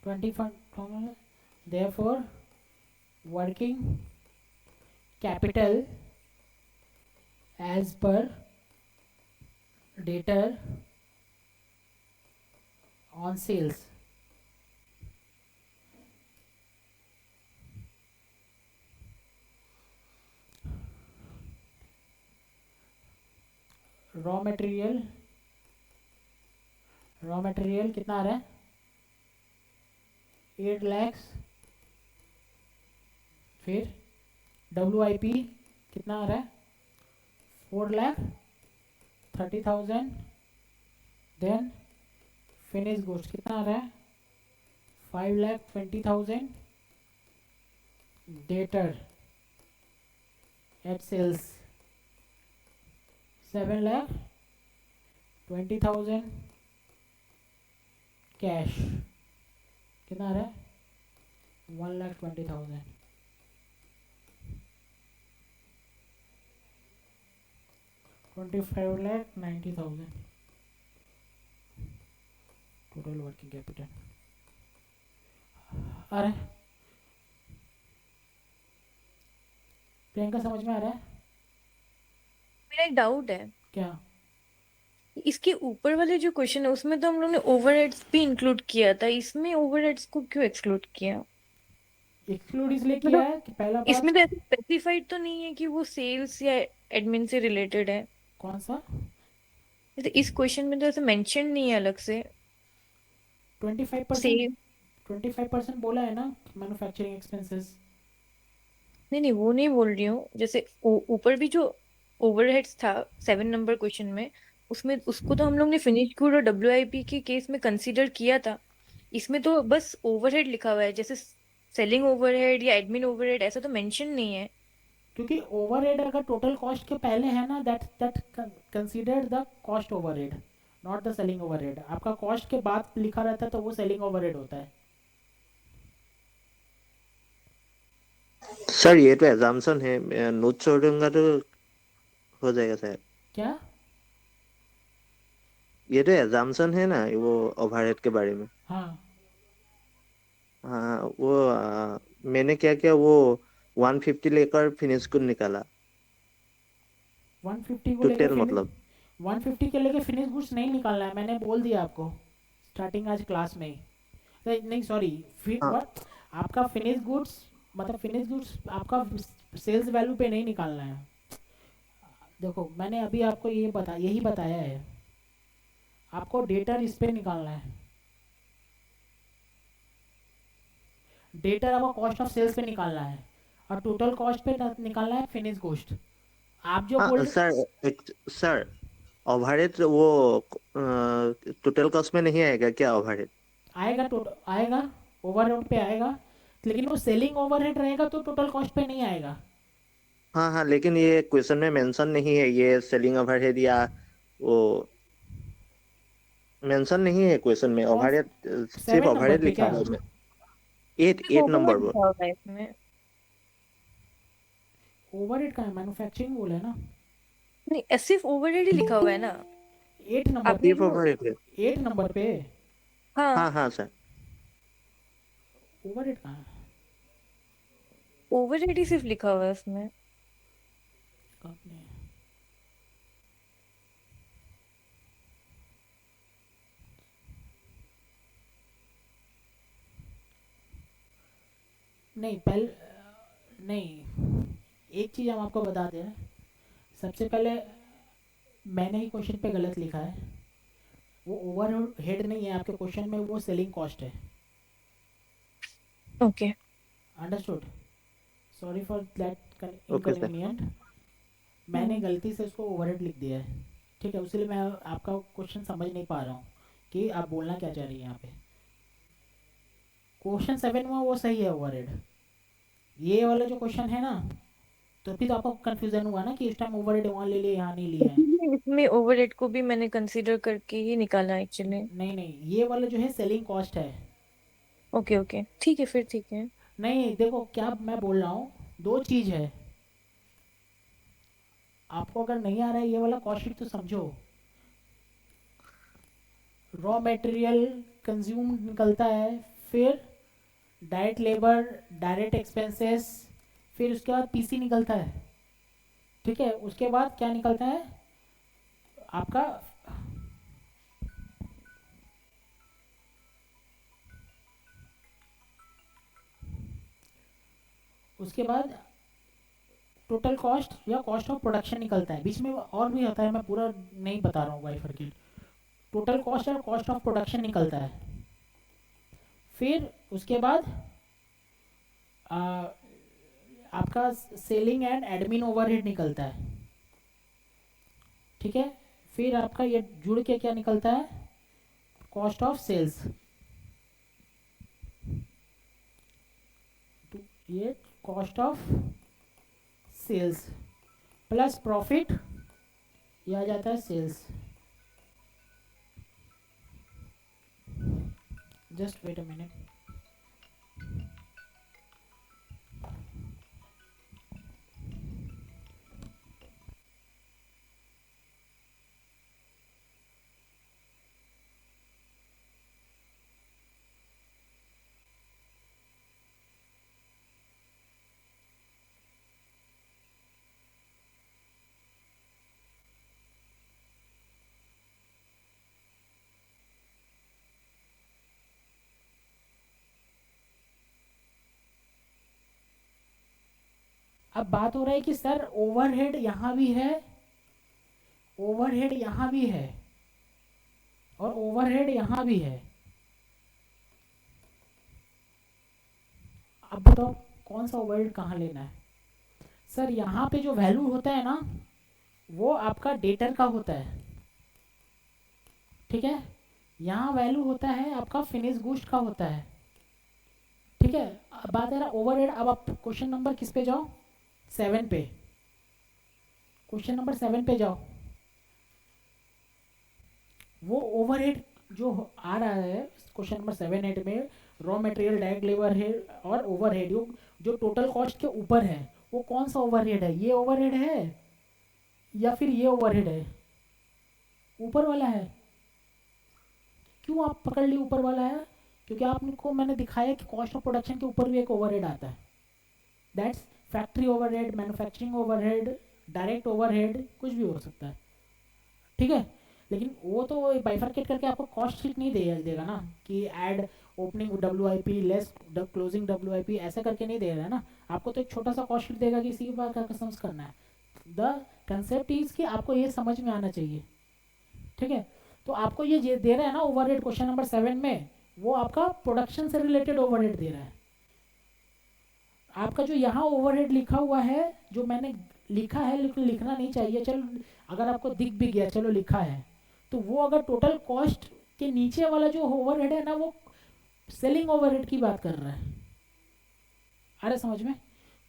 S1: 25 therefore working capital as per debtor on sales raw material कितना आ रहा है 8 लाख फिर WIP कितना आ रहा है 4,30,000 देन फिनिश गुड्स कितना आ रहा है 5,20,000 डेटर एट सेल्स 7,20,000 कैश कितना आ रहा है 1,20,000 25,90,000 टोटल वर्किंग कैपिटल आ रहा है प्रियंका समझ में आ रहा है
S3: मेरा एक डाउट है
S1: क्या
S3: इसके ऊपर वाले जो क्वेश्चन है उसमें तो हम लोग ने ओवरहेड्स भी इंक्लूड किया था, इसमें ओवरहेड्स को क्यों एक्सक्लूड किया?
S1: एक्सक्लूड इसलिए किया है कि पहला बात
S3: इसमें तो ऐसे स्पेसिफाइड तो नहीं है कि वो सेल्स या एडमिन से रिलेटेड है।
S1: कौन सा
S3: जैसे इस क्वेश्चन में तो ऐसे मेंशन नहीं है अलग से
S1: 25%
S3: सेल।
S1: 25% बोला है ना मैन्युफैक्चरिंग एक्सपेंसेस
S3: नहीं वो नहीं बोल रही हूँ, जैसे ऊपर भी जो ओवरहेड्स था 7 नंबर क्वेश्चन में, उसमें उसको तो हम लोग ने फिनिश गुड और WIP के केस में कंसीडर किया था। इसमें तो बस ओवरहेड लिखा हुआ है, जैसे सेलिंग ओवरहेड या एडमिन ओवरहेड ऐसा तो मेंशन नहीं है।
S1: क्योंकि ओवरहेड अगर टोटल कॉस्ट के पहले है ना that considered the cost overhead not the selling overhead. आपका कॉस्ट के बाद लिखा रहता है तो वो सेलिंग ओवरहेड होता है।
S4: सर ये तो एग्जाम्पशन है, नोट छोड़ दूंगा तो हो जाएगा सर।
S1: क्या
S4: ये तो एग्जाम्पशन है ना वो ओवरहेड के बारे में।
S1: हाँ
S4: हाँ वो मैंने क्या किया वो 150 लेकर फिनिश गुड निकाला
S1: 150 को लेके
S4: टोटल मतलब
S1: 150 के लेके फिनिश गुड्स नहीं निकालना है, मैंने बोल दिया आपको स्टार्टिंग आज क्लास में ही। नहीं सॉरी
S4: हाँ
S1: व्हाट आपका फिनिश गुड्स मतलब फिनिश गुड्स आपका सेल्स वैल्यू पे नहीं निकालना है। देखो मैंने अभी आपको यही बताया है, आपको डेटर इस पे निकालना है। डेटर आपको कॉस्ट ऑफ सेल्स पे निकालना है और टोटल कॉस्ट पे निकालना है फिनिश गुड्स। आप जो
S4: हाँ
S1: बोल
S4: सर ओवरहेड वो टोटल कॉस्ट में नहीं आएगा क्या ओवरहेड?
S1: आएगा ओवरहेड पे आएगा, लेकिन वो सेलिंग ओवरहेड रहेगा तो टोटल कॉस्ट पे नहीं आएगा।
S4: हाँ हाँ लेकिन ये क्वेश्चन में मेंशन नहीं है ये सेलिंग ओवरहेड या वो मेंशन नहीं है क्वेश्चन में।
S1: कौन
S4: ओवरहेड सिर्फ
S1: 7 नंबर
S4: ओवरहेड
S1: पे
S4: लिखा
S1: क्या
S4: हुआ है।
S3: सिर्फ
S4: 8 नंबर
S3: ओवरहेड
S4: पर।
S3: लिखा हुआ है इसमें।
S1: ओवरहेड का है मैन्युफैक्चरिंग बोला है ना
S3: नहीं सिर्फ ओवरहेड ही लिखा हुआ है ना
S1: 8 नंबर
S3: आपने
S4: सिर्फ
S3: जो।
S4: ओवरहेड है।
S1: 8 नंबर पे
S3: हाँ
S4: हाँ हाँ सर।
S1: ओवरहेड कहाँ है
S3: ओवरहेड ही सिर्फ लिखा हुआ है उसमें।
S1: कंपनी नहीं पहले नहीं एक चीज़ हम आपको बता दें, सबसे पहले मैंने ही क्वेश्चन पे गलत लिखा है, वो ओवर हेड नहीं है आपके क्वेश्चन में, वो सेलिंग कॉस्ट है।
S3: Okay
S1: understood, sorry for that
S4: okay sir.
S1: Inconvenient. मैंने गलती से उसको ओवरहेड लिख दिया है, ठीक है, उसके लिए मैं आपका क्वेश्चन समझ नहीं पा रहा हूँ कि आप बोलना क्या चाह रही हैं यहाँ पे। क्वेश्चन 7 में वो सही है ओवरहेड, ये वाला जो क्वेश्चन है ना तो फिर तो आपको कंफ्यूजन हुआ ना कि इस टाइम ओवरहेड वहाँ ले लिए यहाँ नहीं लिया है।
S3: इसमें ओवरहेड को भी मैंने कंसीडर करके ही निकाला एक्चुअली।
S1: नहीं ये वाला जो है सेलिंग कॉस्ट है।
S3: ओके ठीक है फिर ठीक है।
S1: नहीं देखो क्या मैं बोल रहा हूँ, दो चीज़ है, आपको अगर नहीं आ रहा है ये वाला कॉस्ट शीट तो समझो, रॉ मटेरियल कंज्यूम निकलता है, फिर डायरेक्ट लेबर, डायरेक्ट एक्सपेंसेस, फिर उसके बाद पीसी निकलता है, ठीक है। उसके बाद क्या निकलता है आपका, उसके बाद टोटल कॉस्ट या कॉस्ट ऑफ प्रोडक्शन निकलता है। बीच में और भी होता है, मैं पूरा नहीं बता रहा हूँ बाइफरकेट। टोटल कॉस्ट और कॉस्ट ऑफ प्रोडक्शन निकलता है। फिर उसके बाद आ, आपका सेलिंग एंड एडमिन ओवरहेड निकलता है, ठीक है। फिर आपका ये जुड़ के क्या निकलता है, कॉस्ट ऑफ सेल्स, ये cost of sales plus profit, ये आ जाता है sales. Just wait a minute. अब बात हो रहा है कि सर ओवरहेड यहाँ भी है, ओवरहेड यहाँ भी है, और ओवरहेड यहाँ भी है। अब बताओ कौन सा ओवरहेड कहाँ लेना है। सर यहाँ पे जो वैल्यू होता है ना, वो आपका डेटर का होता है, ठीक है। यहाँ वैल्यू होता है आपका फिनिश गुड्स का होता है, ठीक है। अब बात है ना ओवरहेड। अब आप क्वेश्चन नंबर किस पे जाओ, 7 पे, क्वेश्चन नंबर 7 पे जाओ। वो ओवरहेड जो आ रहा है क्वेश्चन नंबर 7-8 में, रॉ मटेरियल, डायरेक्ट लेबर है और ओवरहेड, जो टोटल कॉस्ट के ऊपर है, वो कौन सा ओवरहेड है, ये ओवरहेड है या फिर ये ओवरहेड है, ऊपर वाला है। क्यों आप पकड़ ली ऊपर वाला है, क्योंकि आपको मैंने दिखाया कि कॉस्ट ऑफ प्रोडक्शन के ऊपर भी एक ओवरहेड आता है, that's factory overhead, manufacturing overhead, direct overhead, कुछ भी हो सकता है, ठीक है। लेकिन वो तो बाइफरकेट करके आपको कॉस्ट शीट नहीं देगा ना, कि add opening WIP less closing WIP ऐसा करके नहीं देगा ना। आपको तो एक छोटा सा कॉस्ट शीट देगा कि इसी के बारे का समझ करना है। द कंसेप्ट इज कि आपको ये समझ में आना चाहिए, ठीक है। तो आपको ये दे रहा है ना ओवरहेड क्वेश्चन नंबर 7 में, वो आपका प्रोडक्शन से रिलेटेड ओवरहेड दे रहा है। आपका जो यहाँ ओवरहेड लिखा हुआ है, जो मैंने लिखा है लेकिन लिखना नहीं चाहिए, चलो अगर आपको दिख भी गया, चलो लिखा है, तो वो अगर टोटल कॉस्ट के नीचे वाला जो ओवरहेड है ना, वो सेलिंग ओवरहेड की बात कर रहा है। अरे समझ में,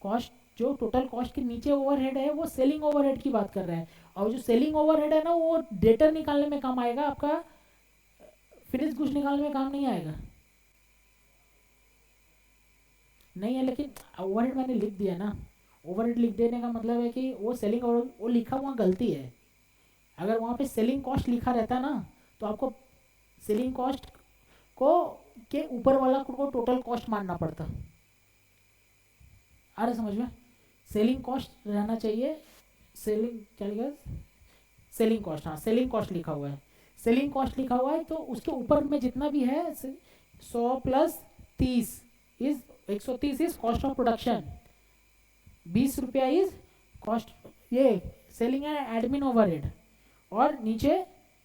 S1: कॉस्ट जो टोटल कॉस्ट के नीचे ओवरहेड है, वो सेलिंग ओवरहेड की बात कर रहा है। और जो सेलिंग ओवरहेड है ना, वो डेटर निकालने में काम आएगा, आपका फिनिश गुड्स निकालने में काम नहीं आएगा। नहीं है, लेकिन ओवरहेड मैंने लिख दिया ना। ओवरहेड लिख देने का मतलब है कि वो सेलिंग ओवर, वो लिखा हुआ गलती है। अगर वहाँ पे सेलिंग कॉस्ट लिखा रहता ना, तो आपको सेलिंग कॉस्ट को के ऊपर वाला को टोटल कॉस्ट मानना पड़ता। आ रहा समझ में, सेलिंग कॉस्ट रहना चाहिए, सेलिंग क्या लिखा, सेलिंग कॉस्ट, हाँ सेलिंग कॉस्ट लिखा हुआ है। सेलिंग कॉस्ट लिखा हुआ है तो उसके ऊपर में जितना भी है 100 plus 30 is 130 is cost of production, 20 रुपया इज कॉस्ट, ये सेलिंग एंड एडमिन ओवरहेड, और नीचे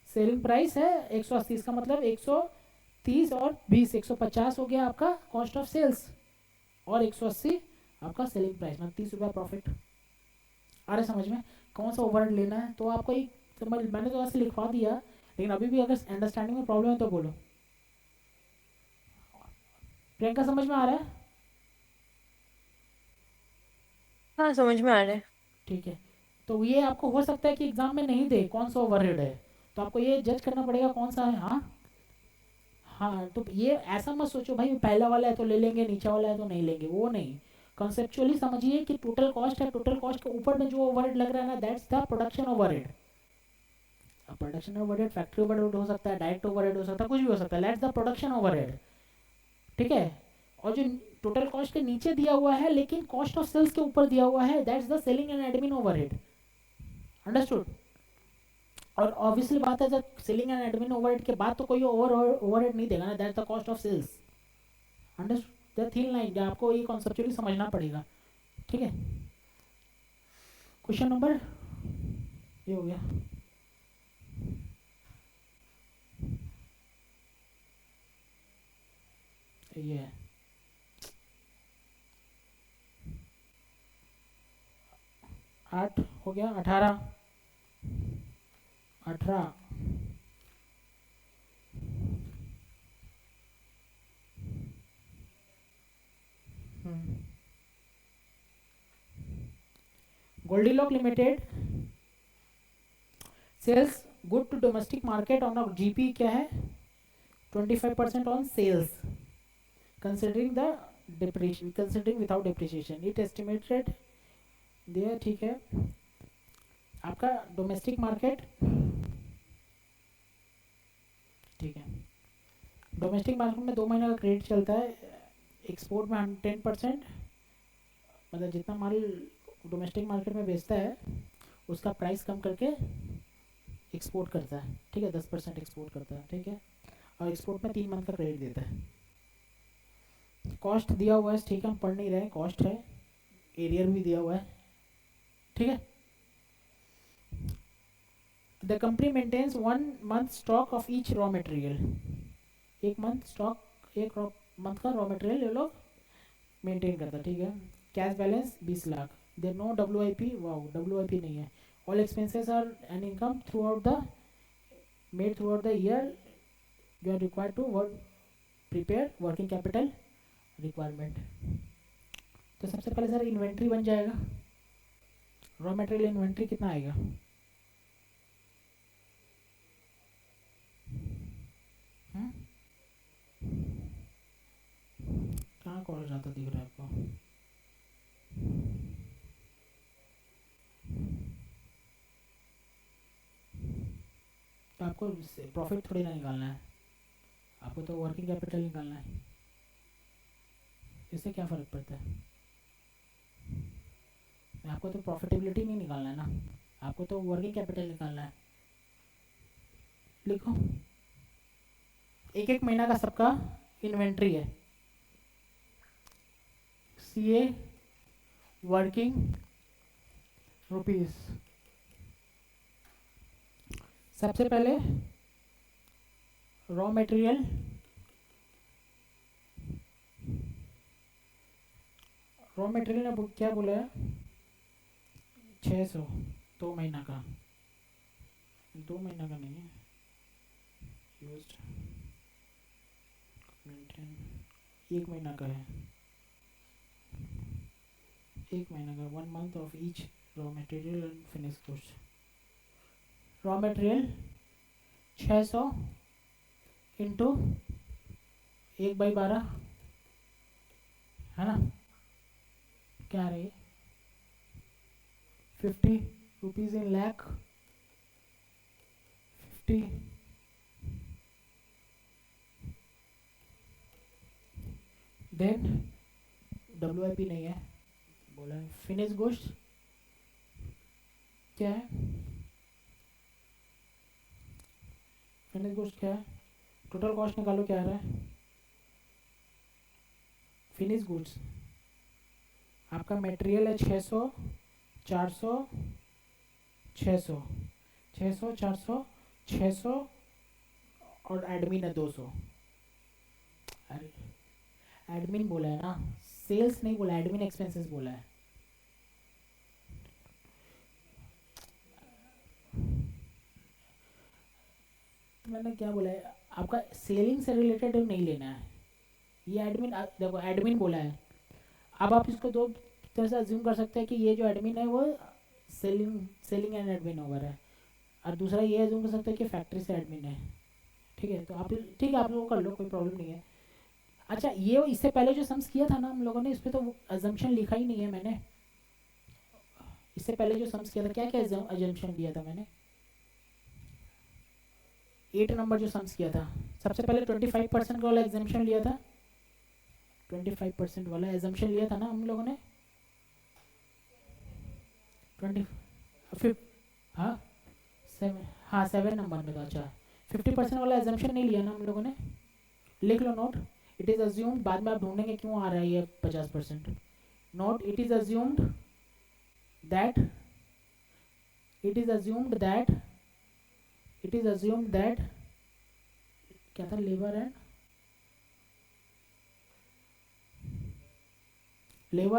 S1: सेलिंग प्राइस है 180, इसका मतलब 130 और 20 150 हो गया आपका कॉस्ट ऑफ सेल्स, और 180 आपका सेलिंग प्राइस, मतलब 30 रुपया प्रॉफिट। आ रहा समझ में कौन सा ओवरहेड लेना है। तो आपको एक समझ, मैंने तो ऐसे लिखवा दिया, लेकिन अभी भी अगर अंडरस्टैंडिंग में प्रॉब्लम है तो बोलो। प्रियंका समझ में आ रहा है?
S3: हाँ समझ में आ रहा है।
S1: ठीक है। तो ये आपको हो सकता है कि एग्जाम में नहीं दे कौन सा ओवरहेड है, तो आपको ये जज करना पड़ेगा कौन सा है। हाँ हाँ, तो ये ऐसा मत सोचो भाई पहला वाला है तो ले लेंगे, नीचे वाला है तो नहीं लेंगे, वो नहीं। कॉन्सेप्चुअली समझिए कि टोटल कॉस्ट है, टोटल कॉस्ट के ऊपर में जो ओवरहेड लग रहा है ना, दैट्स द प्रोडक्शन ओवरहेड। अब प्रोडक्शन ओवरहेड फैक्ट्री ओवरहेड हो सकता है, डायरेक्ट ओवरहेड हो सकता है, कुछ भी हो सकता है, दैट्स द प्रोडक्शन ओवरहेड। ठीक है, और जो टोटल कॉस्ट के नीचे दिया हुआ है लेकिन कॉस्ट ऑफ सेल्स के ऊपर दिया हुआ है, that's the selling and admin overhead. Understood? और ऑब्वियसली बात है, जब सेलिंग एंड एडमिन ओवरहेड के बाद तो कोई ओवरहेड नहीं देगा ना, that's the cost of sales. Understood the thin line, आपको ये कॉन्सेप्चुअली समझना पड़ेगा। ठीक है, क्वेश्चन नंबर ये हो गया। ये है 8 हो गया, 18 18 Goldilock Limited sales good to domestic market on a GP क्या है 25% on sales considering the depreciation, considering without depreciation it estimated दिया। ठीक है, आपका डोमेस्टिक मार्केट, ठीक है, डोमेस्टिक मार्केट में 2 महीने का क्रेडिट चलता है, एक्सपोर्ट में 10%, मतलब जितना माल डोमेस्टिक मार्केट में बेचता है उसका प्राइस कम करके एक्सपोर्ट करता है। ठीक है, 10% एक्सपोर्ट करता है। ठीक है, और एक्सपोर्ट में 3 मंथ का क्रेडिट देता है। कॉस्ट दिया हुआ है, ठीक है, हम पढ़ नहीं रहे, कॉस्ट है, एरियर भी दिया हुआ है। ठीक है, the company maintains 1 month stock of each raw material, 1 month stock, 1 month का रॉ मटेरियल ये लोग मेंटेन करता है। ठीक है, cash balance 20 lakh, there no WIP, wow WIP नहीं है, all expenses are and income throughout the made throughout the year, you are required to work prepare working capital requirement. तो सबसे पहले सर इन्वेंट्री बन जाएगा, raw material inventory कितना आएगा, कहाँ कॉल जाता दिख रहा है आपको? तो आपको प्रॉफिट थोड़ी ना निकालना है, आपको तो वर्किंग कैपिटल निकालना है, इससे क्या फ़र्क पड़ता है? आपको तो प्रॉफिटेबिलिटी नहीं निकालना है ना, आपको तो वर्किंग कैपिटल निकालना है। लिखो, एक एक महीना का सबका इन्वेंट्री है, CA वर्किंग रुपीस। सबसे पहले रॉ मटेरियल, रॉ मटेरियल ने क्या बोला है 600, 2 महीना का, 2 महीना का नहीं है, यूज्ड 1 महीना का है, 1 महीना का, 1 month of each raw material and finish goods. Raw material 600 into 1/12 है ना, क्या रही 50 rupees in lakh, 50 then WIP नहीं है बोला, फिनिश गुड्स क्या है, फिनिश गुड्स क्या है, टोटल कॉस्ट निकालो क्या आ रहा है, फिनिश गुड्स आपका मटेरियल है 600, 400, 600, 600, 400, 600 और एडमिन है 200। अरे एडमिन बोला है ना, सेल्स नहीं बोला, एडमिन एक्सपेंसेस बोला है। तो मैंने क्या बोला है, आपका सेलिंग से रिलेटेड नहीं लेना है, ये एडमिन, देखो एडमिन बोला है, अब आप इसको दो तरह से अज्यूम कर सकते हैं कि ये जो एडमिन है वो सेलिंग एंड एडमिन ओवर है, और दूसरा ये अज्यूम कर सकते हैं कि फैक्ट्री से एडमिन है। ठीक है, तो आप ठीक है, आप लोग कर लो, कोई प्रॉब्लम नहीं है। अच्छा ये इससे पहले जो सम्स किया था ना हम लोगों ने, इस पे तो अजम्पशन लिखा ही नहीं है मैंने। इससे पहले जो सम्स किया था क्या क्या अजम्पशन लिया था मैंने? 8 नंबर जो सम्स किया था, सबसे पहले 25% वाला एग्जामेशन लिया था। 25% वाला एग्जामेशन लिया था ना हम लोगों ने। 20 फिर हाँ 7, हाँ 7 नंबर में था। अच्छा 50% वाला एग्जामेशन नहीं लिया ना हम लोगों ने। लिख लो नोट। इट इज़ अज्यूम्ड, बाद में आप ढूंढेंगे क्यों आ रहा है ये 50%। Note, it is assumed that it is assumed that it is assumed that क्या था, labour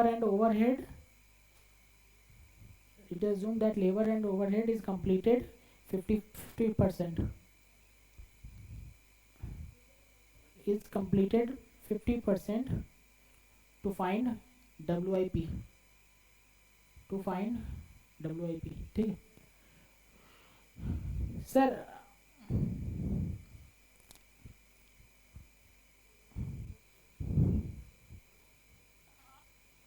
S1: and overhead, it is assumed that labor and overhead is completed 50% is completed 50% to find WIP, to find WIP। ठीक है sir.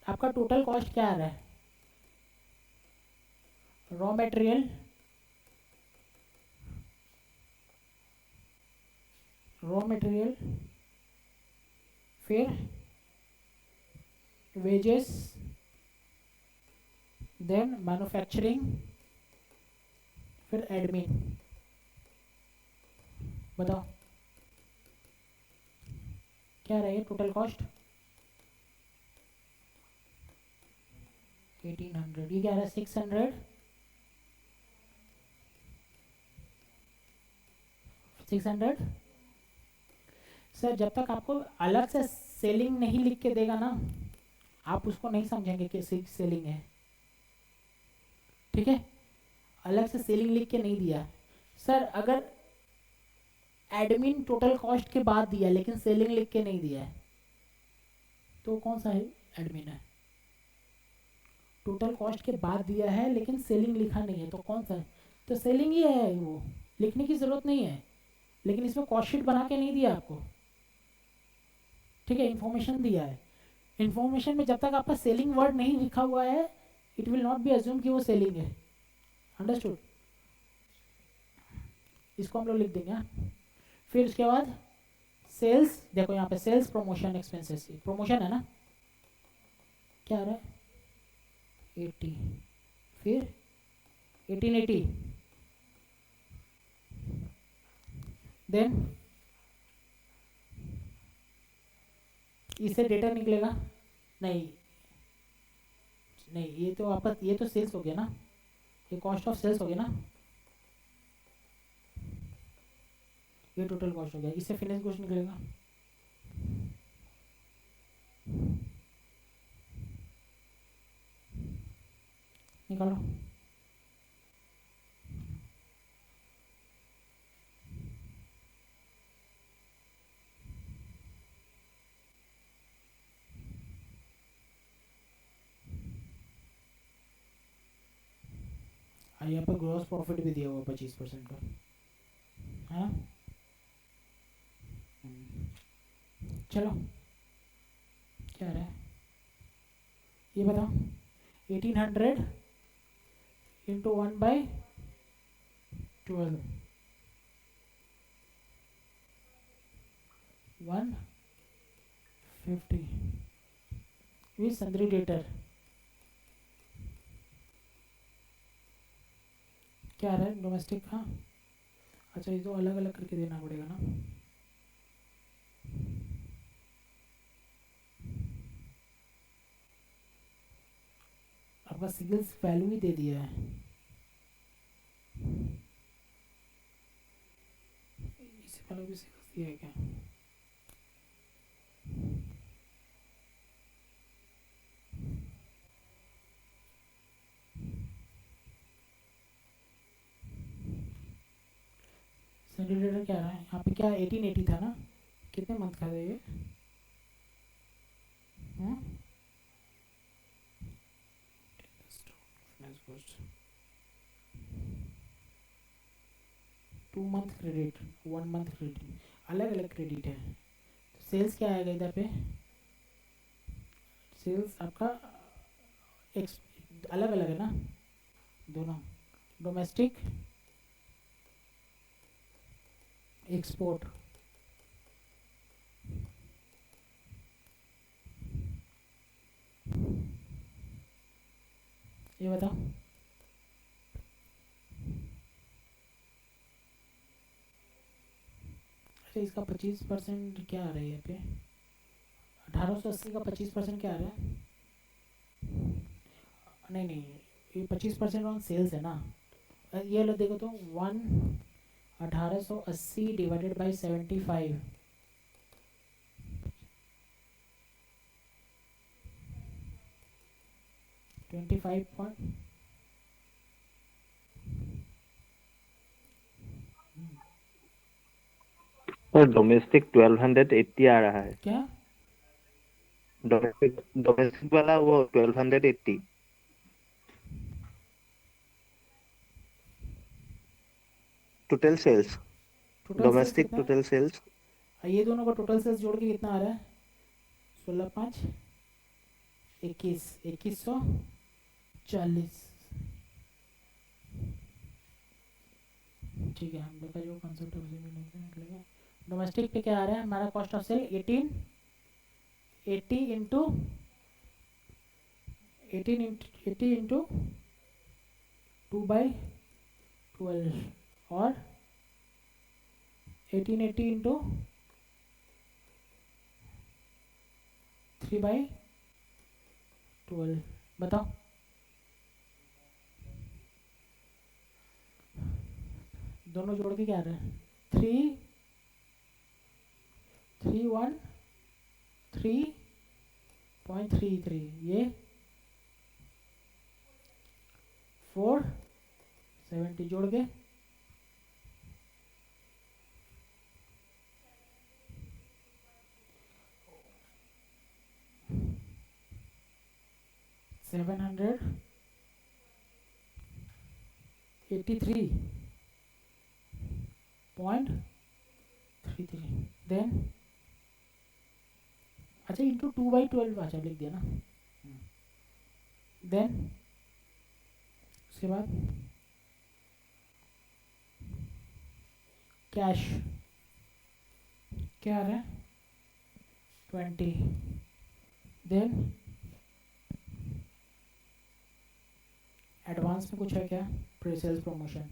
S1: आपका total cost क्या आ रहा है? Raw material, raw material, फिर wages, than manufacturing, फिर एडमिन। बताओ क्या रहा है टोटल कॉस्ट? 1800। ये क्या रहा है? 600, 600। सर जब तक आपको अलग से सेलिंग नहीं लिख के देगा ना, आप उसको नहीं समझेंगे कि सेलिंग है। ठीक है, अलग से सेलिंग लिख के नहीं दिया। सर अगर एडमिन टोटल कॉस्ट के बाद दिया लेकिन सेलिंग लिख के नहीं दिया है तो कौन सा है एडमिन है? टोटल कॉस्ट के बाद दिया है लेकिन सेलिंग लिखा नहीं है तो कौन सा है? तो सेलिंग ही है वो, लिखने की ज़रूरत नहीं है। लेकिन इसमें कॉस्ट शीट बना के नहीं दिया आपको। ठीक है, इन्फॉर्मेशन दिया है। इन्फॉर्मेशन में जब तक आपका सेलिंग वर्ड नहीं लिखा हुआ है, it will not be assume कि वो सेलिंग है। अंडरस्टूड? इसको हम लोग लिख देंगे। फिर उसके बाद सेल्स, देखो यहाँ पे सेल्स प्रमोशन एक्सपेंसेस, प्रमोशन है ना, क्या आ रहा है? 80, फिर 1880, देन इससे डेटा निकलेगा। नहीं नहीं, ये तो आपका, ये तो सेल्स हो गया ना, ये कॉस्ट ऑफ सेल्स हो गया ना, ये टोटल कॉस्ट हो गया। इससे फिनिश कॉस्ट निकलेगा। निकालो। यहाँ पर ग्रॉस प्रॉफिट भी दिया हुआ 25% का। हाँ चलो क्या रहा है ये बताओ। 1800 इंटू 1/12, 150 with sundry डेटर। क्या रहा है डोमेस्टिक? हाँ अच्छा, ये तो अलग अलग करके देना पड़ेगा ना। आपका सिग्नल्स वैल्यू ही दे दिया है। इसी वाला भी सिग्नल्स दिया है क्या? सेंटीमीटर क्या रहा है यहाँ पे? क्या 1880 था ना? कितने मंथ का था ये? 2 मंथ क्रेडिट, 1 मंथ क्रेडिट, अलग अलग क्रेडिट है। तो सेल्स क्या आएगा इधर पे? सेल्स आपका अलग अलग है ना दोनों, डोमेस्टिक एक्सपोर्ट। ये बताओ अरे इसका 25% क्या आ रहा है यहाँ पे? 1880 का 25% क्या आ रहा है? नहीं नहीं, ये 25% ऑन सेल्स है ना। ये लो देखो तो 1880 डिवाइडेड बाई 75, 25 पॉइंट
S4: और डोमेस्टिक 1280 आ रहा है।
S1: क्या?
S4: डोमेस्टिक डोमेस्टिक वाला वो 1280 total sales.
S1: Total sales
S4: domestic
S1: कितना है?
S4: टोटल सेल्स
S1: ये दोनों का टोटल सेल्स जोड़ के कितना आ रहा है? 16 5 21 2140। ठीक है, हम लोग का जो कॉन्सेप्ट है उसी में निकलेगा। डोमेस्टिक पे क्या आ रहा है हमारा कॉस्ट ऑफ सेल? 80 इंटू 2/12 और 1880 इंटू 3/12। बताओ दोनों जोड़ के क्या आ रहा है? 331.33, ये 470 जोड़ के 783.33, देन अच्छा इंटू 2/12, अच्छा लिख दिया ना। देन उसके बाद कैश क्या आ रहा है? 20। देन एडवांस में कुछ है क्या? Pre sales promotion.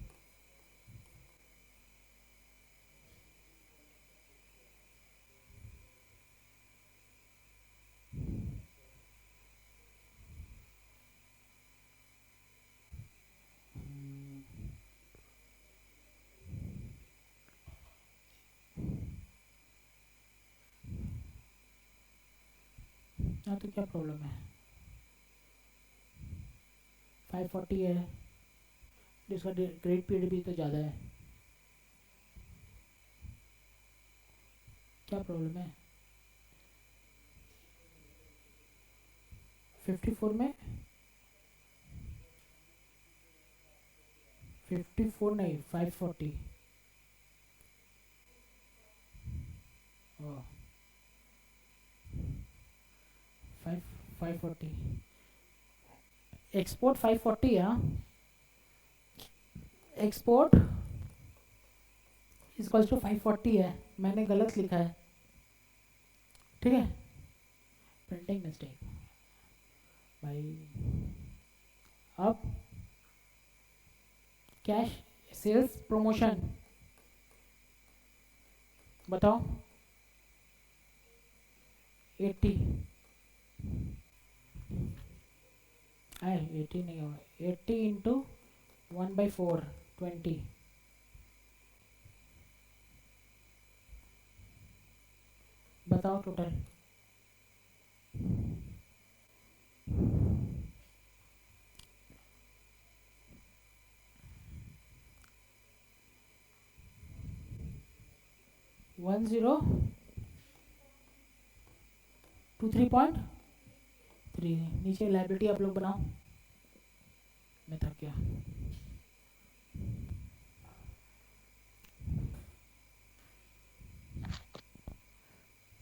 S1: हाँ तो क्या प्रॉब्लम है? 540 है, जिसका ग्रेड पीरियड भी तो ज़्यादा है, क्या प्रॉब्लम है? 54 में 54 नहीं 540। ओह 540 एक्सपोर्ट 540 है। एक्सपोर्ट इक्वल्स टू 540 है, मैंने गलत लिखा है, ठीक है, प्रिंटिंग मिस्टेक भाई। अब कैश सेल्स प्रमोशन बताओ। 80 80 नहीं होगा, 80 इंटू 1/4 20। बताओ टोटल। One zero 23.3। नीचे लाइबिलिटी आप लोग बनाओ, मैं थक गया।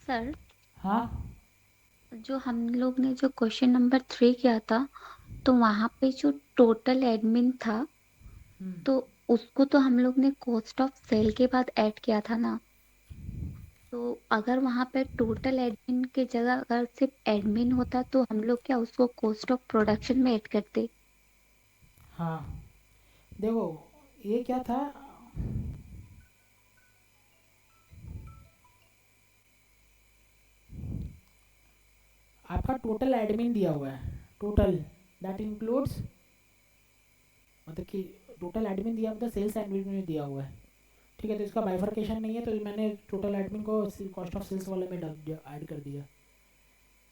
S2: सर,
S1: हाँ
S2: जो हम लोग ने जो क्वेश्चन नंबर 3 किया था, तो वहाँ पे जो टोटल एडमिन था,
S1: हम्म,
S2: तो उसको तो हम लोग ने कॉस्ट ऑफ सेल के बाद ऐड किया था ना। तो अगर वहाँ पे टोटल एडमिन के जगह अगर सिर्फ एडमिन होता तो हम लोग क्या उसको कॉस्ट ऑफ प्रोडक्शन में ऐड करते?
S1: हाँ देखो ये क्या था, आपका टोटल एडमिन दिया हुआ है, टोटल दैट इंक्लूड्स, मतलब कि टोटल एडमिन दिया मतलब सेल्स एडमिन में दिया हुआ है, ठीक है। तो इसका बाइफर्केशन नहीं है, तो मैंने टोटल एडमिन को कॉस्ट ऑफ सेल्स वाले में ऐड कर दिया।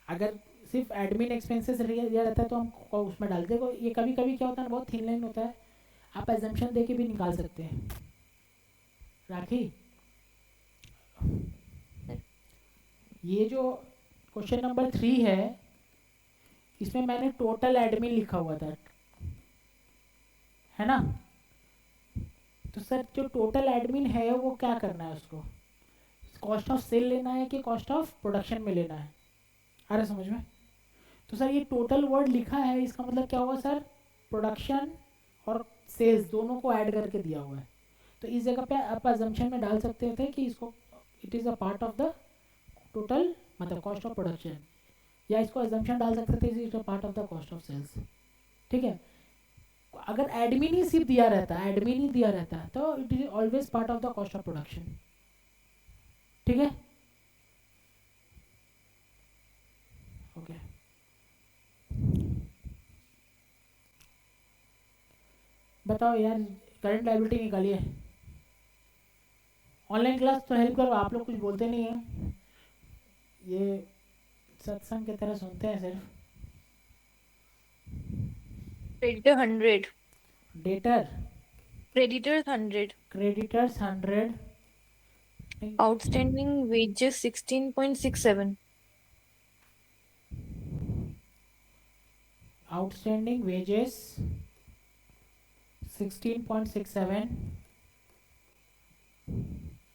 S1: अगर सिर्फ एडमिन एक्सपेंसेस दिया रहता है तो हम उसमें डालते। देखो ये कभी कभी क्या होता है ना, बहुत थिन लाइन होता है, आप एजम्पशन दे के भी निकाल सकते हैं। राखी, ये जो क्वेश्चन नंबर 3 है, इसमें मैंने टोटल एडमिन लिखा हुआ था, है ना। तो सर जो टोटल एडमिन है वो क्या करना है, उसको कॉस्ट ऑफ सेल लेना है कि कॉस्ट ऑफ प्रोडक्शन में लेना है, आ रहा है समझ में। तो सर ये टोटल वर्ड लिखा है, इसका मतलब क्या हुआ सर, प्रोडक्शन और सेल्स दोनों को ऐड करके दिया हुआ है। तो इस जगह पे आप अजम्पशन में डाल सकते थे कि इसको it is a part of the total, मतलब कॉस्ट ऑफ प्रोडक्शन, या इसको अजम्पशन डाल सकते थे it is a part of the cost of sales, ठीक है। अगर एडमिन ही सिर्फ दिया रहता है, एडमिन ही दिया रहता है, तो it is always part of the cost of production, ठीक है। ओके बताओ यार, करंट लायबिलिटी निकालिए। ऑनलाइन क्लास तो हेल्प करो, आप लोग कुछ बोलते नहीं हैं, ये सत्संग की तरह सुनते हैं सिर्फ।
S3: Creditor 100,
S1: debtor,
S3: creditors 100,
S1: creditors 100,
S3: outstanding wages 16.67,
S1: outstanding wages 16.67,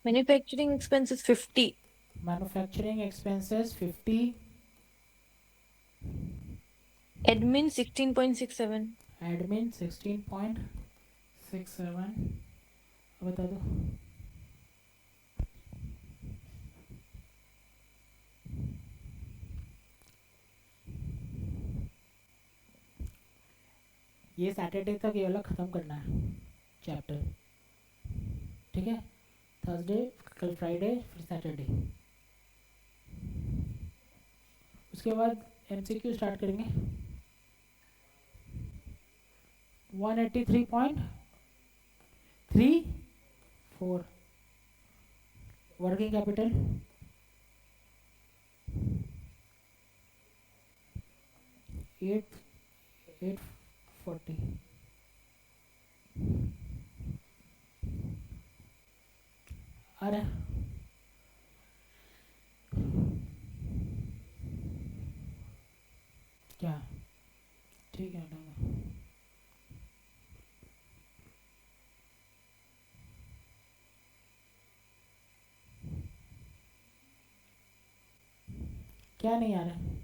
S3: manufacturing expenses 50,
S1: manufacturing expenses 50,
S3: admin 16.67,
S1: admin 16.67, बता दो। ये सैटरडे तक ये वाला ख़त्म करना है चैप्टर, ठीक है। थर्सडे, कल फ्राइडे, फिर सैटरडे, उसके बाद एमसीक्यू स्टार्ट करेंगे। 183.34 वर्किंग कैपिटल, 840, अरे क्या, ठीक है ना। क्या नहीं आ रहा है,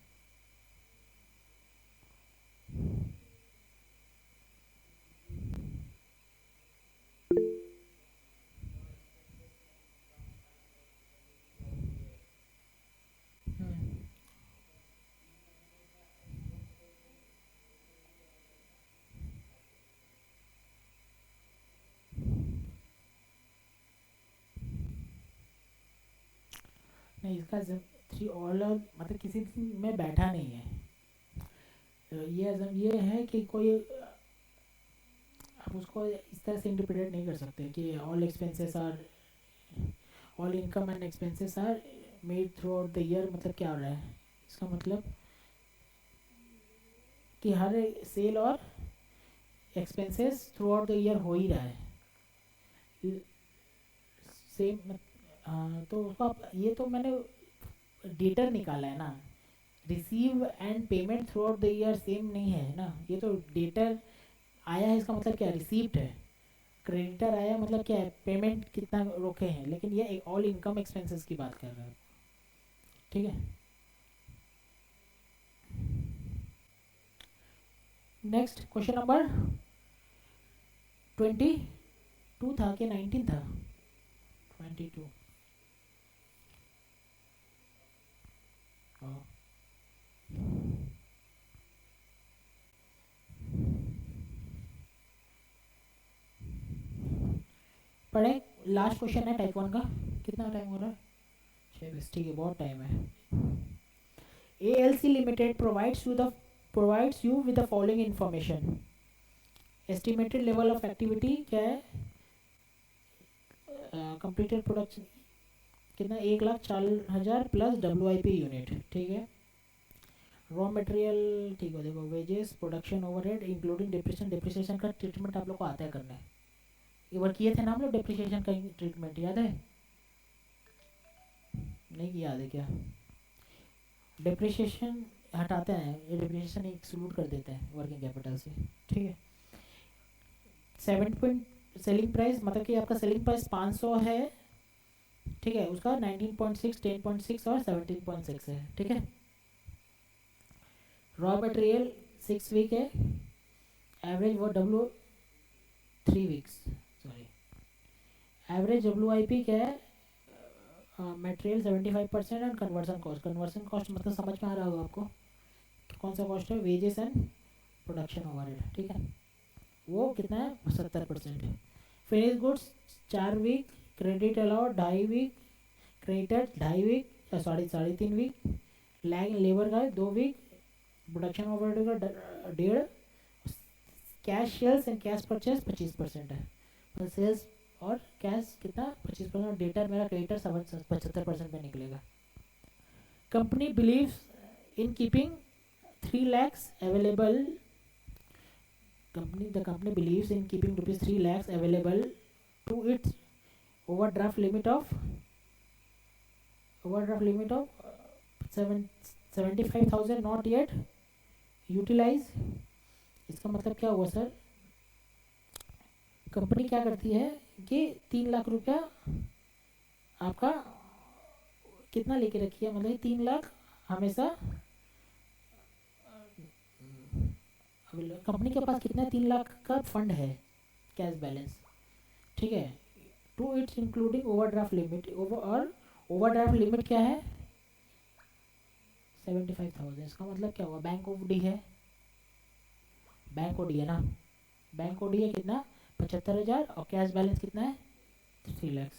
S1: नहीं इसका थ्री ऑल, मतलब किसी में बैठा नहीं है। ये है कि कोई आप उसको इस तरह से इंटरप्रेट नहीं कर सकते कि all expenses are, all income and expenses are made throughout the year, मतलब क्या हो रहा है इसका मतलब कि हर सेल और expenses throughout the year हो ही रहा है सेम। तो उसको आप, ये तो मैंने डेटर निकाला है ना, receive and payment through out the year same नहीं है ना, ये तो डेटर आया है, इसका मतलब क्या, रिसीप्ट है। क्रेडिटर आया मतलब क्या है, पेमेंट कितना रोके हैं, लेकिन ये ऑल इनकम एक्सपेंसेस की बात कर रहा है, ठीक है। नेक्स्ट क्वेश्चन नंबर 22 था कि 19 था? 22। हाँ, पढ़े। लास्ट क्वेश्चन है टाइप 1 का। कितना टाइम हो रहा है? 26। ठीक है, बहुत टाइम है। ALC limited provides you with the following information. Estimated level of activity क्या है? कंप्लीटेड प्रोडक्शन कितना? 1,04,000 प्लस WIP यूनिट। ठीक है। रॉ मटेरियल, ठीक है, देखो wages, production overhead including depreciation का ट्रीटमेंट आप लोग को आता है करना है। ये बार किए थे ना हम लोग डिप्रिसिएशन का ट्रीटमेंट, याद है? नहीं याद है क्या? डिप्रिसिएशन हटाते हैं, ये डिप्रिसिएशन एक्सक्लूड कर देते हैं वर्किंग कैपिटल से। ठीक है। 7 पॉइंट सेलिंग प्राइस, मतलब कि आपका सेलिंग प्राइस 500 है। ठीक है, उसका 19.6, 10.6 और 17.6 है। ठीक है। रॉ मटेरियल 6 वीक है। एवरेज वो W 3 weeks, sorry. Average WIP क्या है? मटेरियल 75% एंड कन्वर्सन कॉस्ट मतलब समझ में आ रहा होगा आपको कौन सा कॉस्ट है? Wages and production overhead. ठीक है, वो कितना है? 70%। Finish goods 4 week, credit allowed 2.5 week, creditor 2.5 week, sorry 3.5 week, lag labour का 2 वीक, प्रोडक्शन ओवरहेड का 1.5, cash sales and cash purchase 25% है। पर सेल्स और कैश कितना? 25%। डेटर मेरा क्रेडिटर 75% पे निकलेगा। Company believes in keeping 3 lakhs available. The company believes in keeping rupees 3 lakhs available to its overdraft limit of 75,000 not yet utilize। इसका मतलब क्या हुआ सर? कंपनी क्या करती है कि 3 लाख रुपया आपका कितना लेके रखी है, मतलब 3 लाख हमेशा कंपनी के पास कितना? 3 लाख का फंड है, कैश बैलेंस। ठीक है। To it's including overdraft limit, और ओवरड्राफ्ट लिमिट क्या है? 75,000। इसका मतलब क्या हुआ? बैंक ओडी है, बैंक ओडी है ना, बैंक ओडी है कितना? 75,000 और कैश बैलेंस कितना है? 3 lakhs।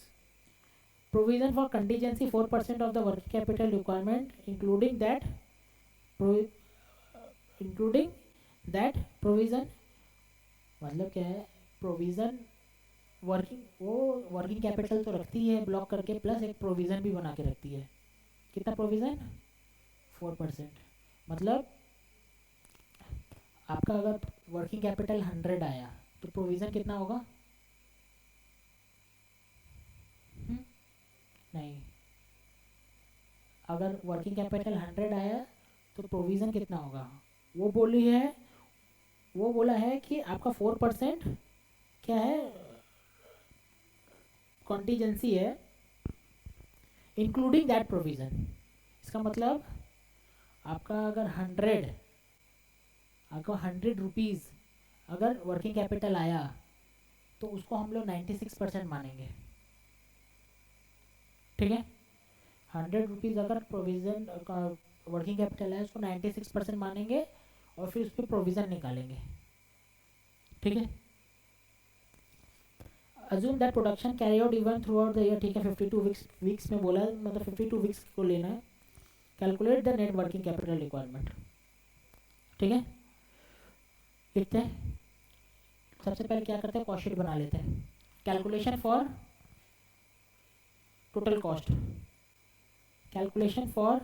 S1: Provision for contingency 4% of the working capital requirement including that provision मतलब क्या है? प्रोविजन वर्किंग कैपिटल तो रखती है ब्लॉक करके, प्लस एक प्रोविजन भी बना के रखती है। कितना प्रोविजन? 4%। मतलब आपका अगर वर्किंग कैपिटल 100 आया तो प्रोविजन कितना होगा? नहीं, अगर वर्किंग कैपिटल 100 आया तो प्रोविजन कितना होगा? वो बोला है कि आपका 4% क्या है? कॉन्टीजेंसी है, इंक्लूडिंग दैट प्रोविजन। इसका मतलब आपका अगर 100 रुपीज़ अगर वर्किंग कैपिटल आया तो उसको हम लोग 96% मानेंगे। ठीक है। 100 रुपीज़ अगर प्रोविज़न वर्किंग कैपिटल है उसको 96% मानेंगे और फिर उस पर प्रोविज़न निकालेंगे। ठीक है। Assume that production carry out even through out the year. ठीक है, 52 वीक्स में बोला है, मतलब 52 वीक्स को लेना है। Calculate the net working capital requirement. ठीक है, लिखते हैं। सबसे पहले क्या करते हैं? कॉस्ट शीट बना लेते हैं। Calculation for total cost, calculation for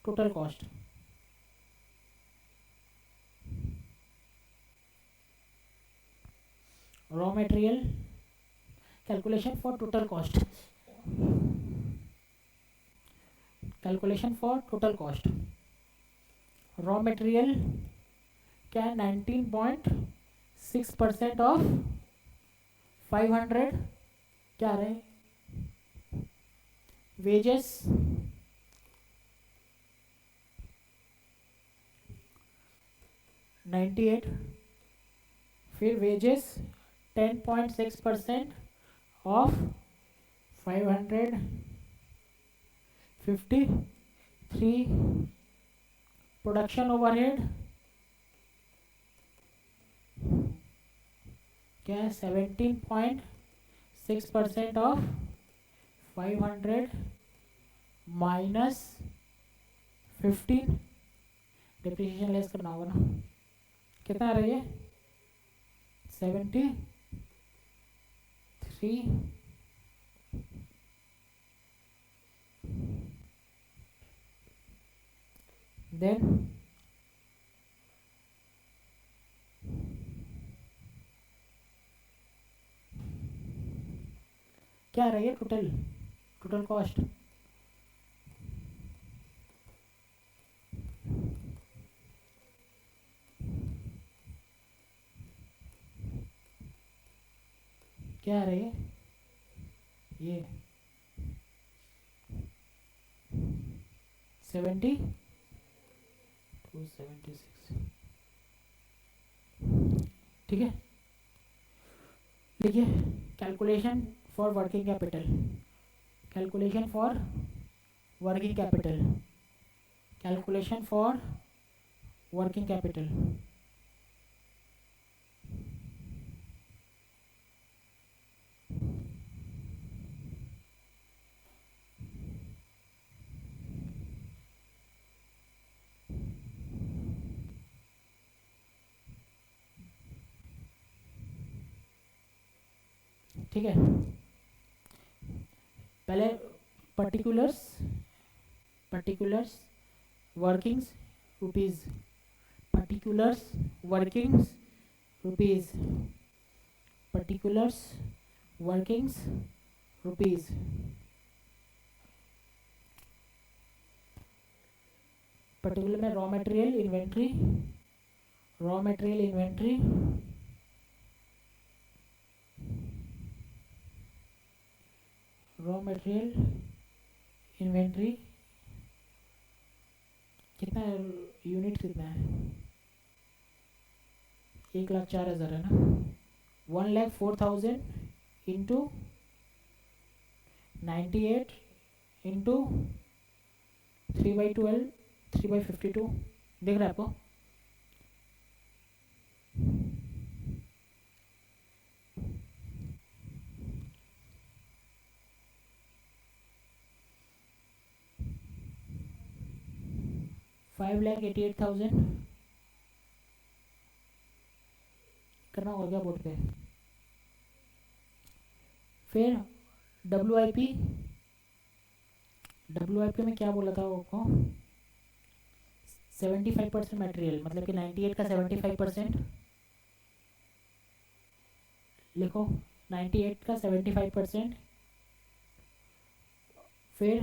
S1: total cost. Raw material, calculation for total cost, calculation for total cost. Raw material क्या है? 19.6% ऑफ 500 क्या रहे? वेजेस 98, फिर वेजेस 10.6% ऑफ 553, प्रोडक्शन ओवरहेड क्या है 17.6% ऑफ 500 माइनस 15, डिप्रिसिएशन लेस करना होगा ना, कितना आ रही है 73, देन क्या आ रही है टोटल कॉस्ट क्या आ रही है ये 276, ठीक है। देखिए calculation for working capital, calculation for working capital, calculation for working capital, ठीक है। पहले particulars workings rupees, particulars workings rupees, particulars workings rupees, particular में raw material inventory, raw material inventory, raw material inventory कितना unit कितना है 1,04,000 है ना, 1,04,000 into 98 into 3/12 3/52 दिख रहा है आपको। $5,88,000 करना होगा क्या बोर्ड पे। फिर WIP में क्या बोला था आपको 75% मटेरियल, मतलब कि 98 का 75% लिखो, 98 का 75%, फिर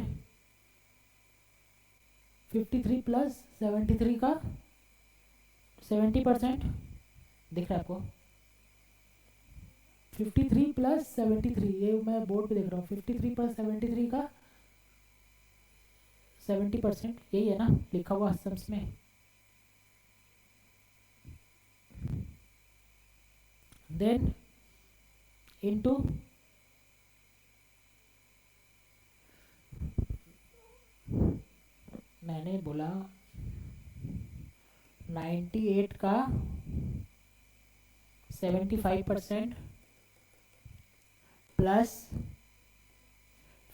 S1: 53 प्लस 73 का 70% दिख रहा है आपको, 53 प्लस 73, ये मैं बोर्ड पे देख रहा हूँ, 53 प्लस 73 का 70%, यही है ना लिखा हुआ सम्स में। देन इनटू मैंने बोला 98 का 75% प्लस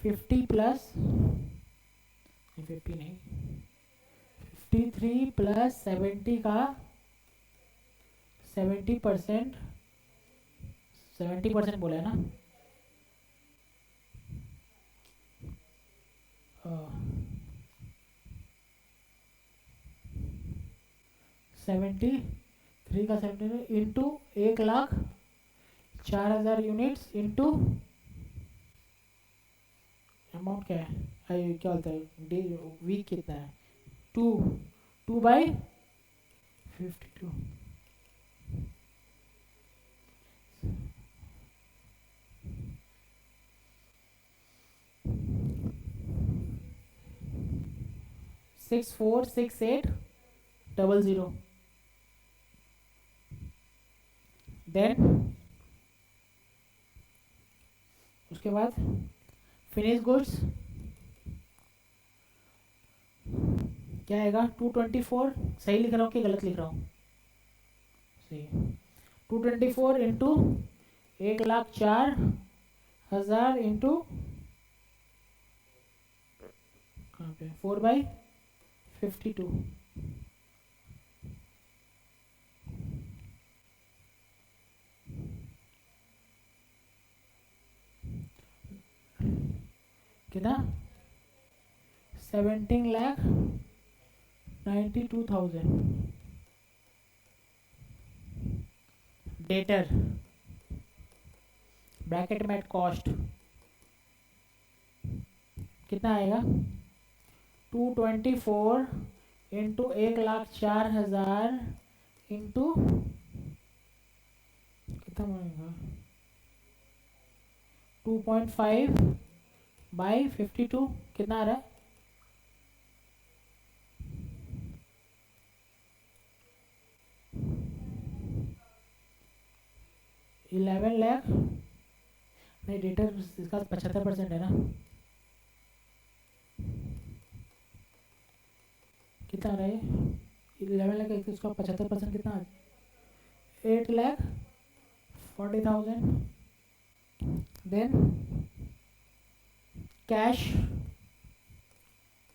S1: 50 प्लस 50 नहीं 53 प्लस 70 का 70% 70% बोला है ना, 73 का 70 इंटू 1,04,000 यूनिट्स इंटू अमाउंट क्या है, क्या होता है डे वीक कितना है 2/52, $646800, देन उसके बाद फिनिश गुड्स क्या आएगा 224, सही लिख रहा हूँ कि गलत लिख रहा हूँ? सही। 224 इंटू 1,04,000 इंटू कहाँ पे 4/52। कितना 17,92,000। डेटर ब्रैकेट में कॉस्ट कितना आएगा 224 इंटू 1,04,000 इंटू कितना बनेगा 2.5/52 कितना आ रहा है 11 लाख नहीं डेटर इसका 75% है ना कितना आ रहा है 11 लाख एक उसका 75% कितना 8,40,000 देन कैश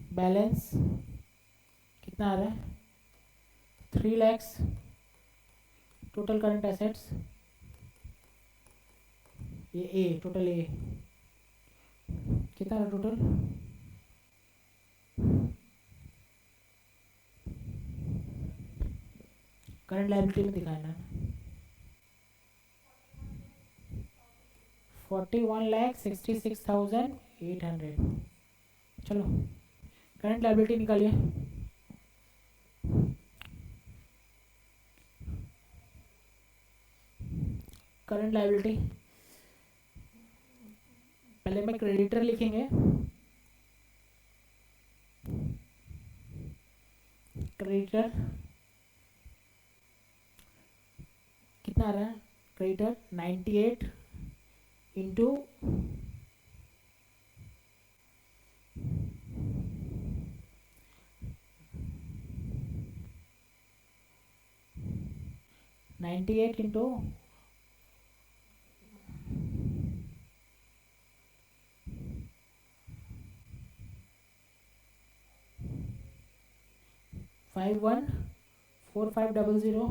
S1: बैलेंस कितना आ रहा है 3 lakhs टोटल करंट एसेट्स ये ए टोटल ए कितना है टोटल करंट लायबिलिटी में दिखाया ना 41,66,800 चलो करंट लायबिलिटी निकालिए करंट लायबिलिटी पहले में क्रेडिटर लिखेंगे क्रेडिटर कितना आ रहा है creditor 98 into 98 into 514500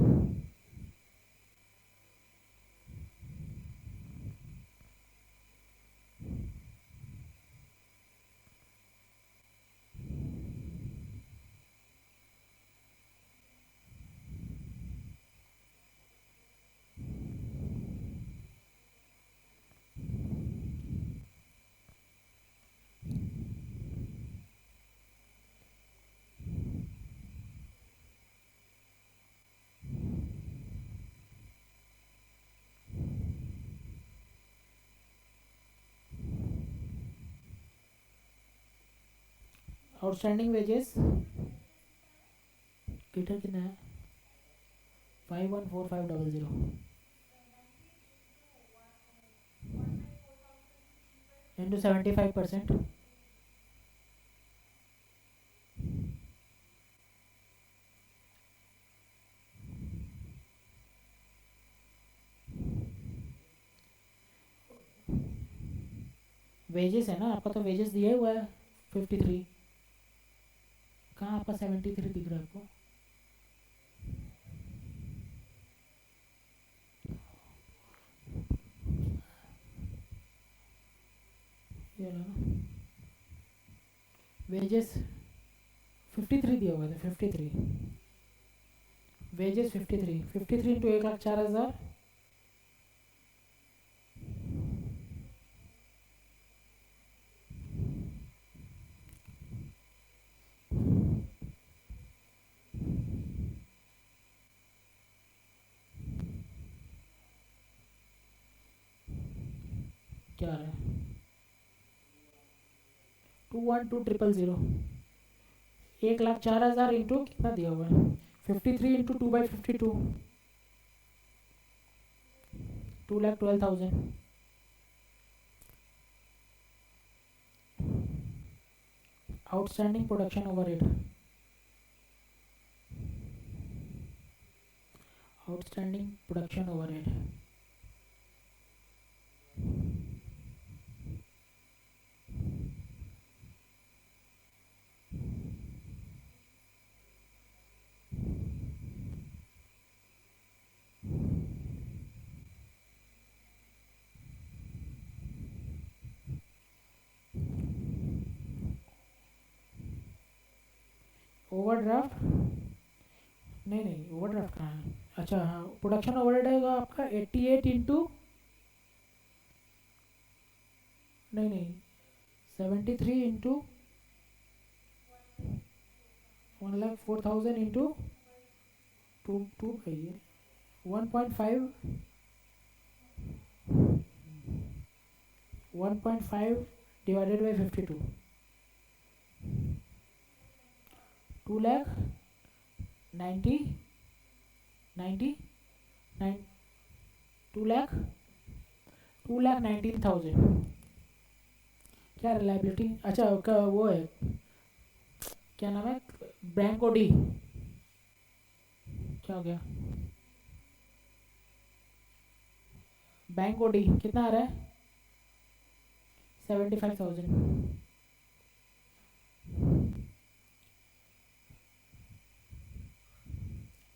S1: outstanding wages creditor कितना है 514500 इंटू 75% वेजेस है ना आपका तो वेजेस दिया हुआ है 53 कहाँ आपका 73 दिख रहा है आपको ये रहा ना वेजेस 53 दिया हुआ था 53 वेजेस 53 इंटू 1,04,000 क्या आ रहा है 212,000 1,04,000 इंटू कितना दिया हुआ है 53 into 2/52 2,12,000. Outstanding production overhead. Outstanding production overhead. Overdraft नहीं ओवरड्राफ्ट कहाँ है? अच्छा हाँ, प्रोडक्शन ओवरहेड होगा आपका 88 इंटू नहीं 73 इंटू 1,04,000 इंटू टू कहिए 1.5 डिवाइडेड बाई 52 2,90,000 2,19,000 क्या रिलायबिलिटी? अच्छा वो है, क्या नाम है, बैंक ओडी, क्या हो गया, बैंक ओडी कितना आ रहा है? 75,000.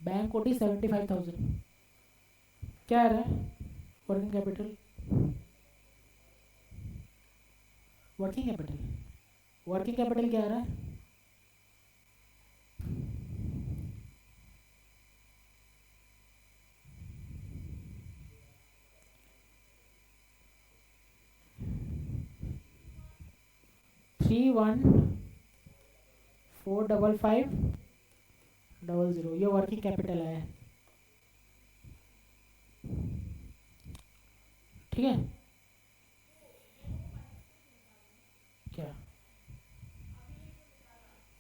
S1: बैंक ओडी 75,000 क्या आ रहा है? वर्किंग कैपिटल क्या आ रहा है? थ्री वन 455,000 ये वर्किंग कैपिटल है, ठीक है। क्या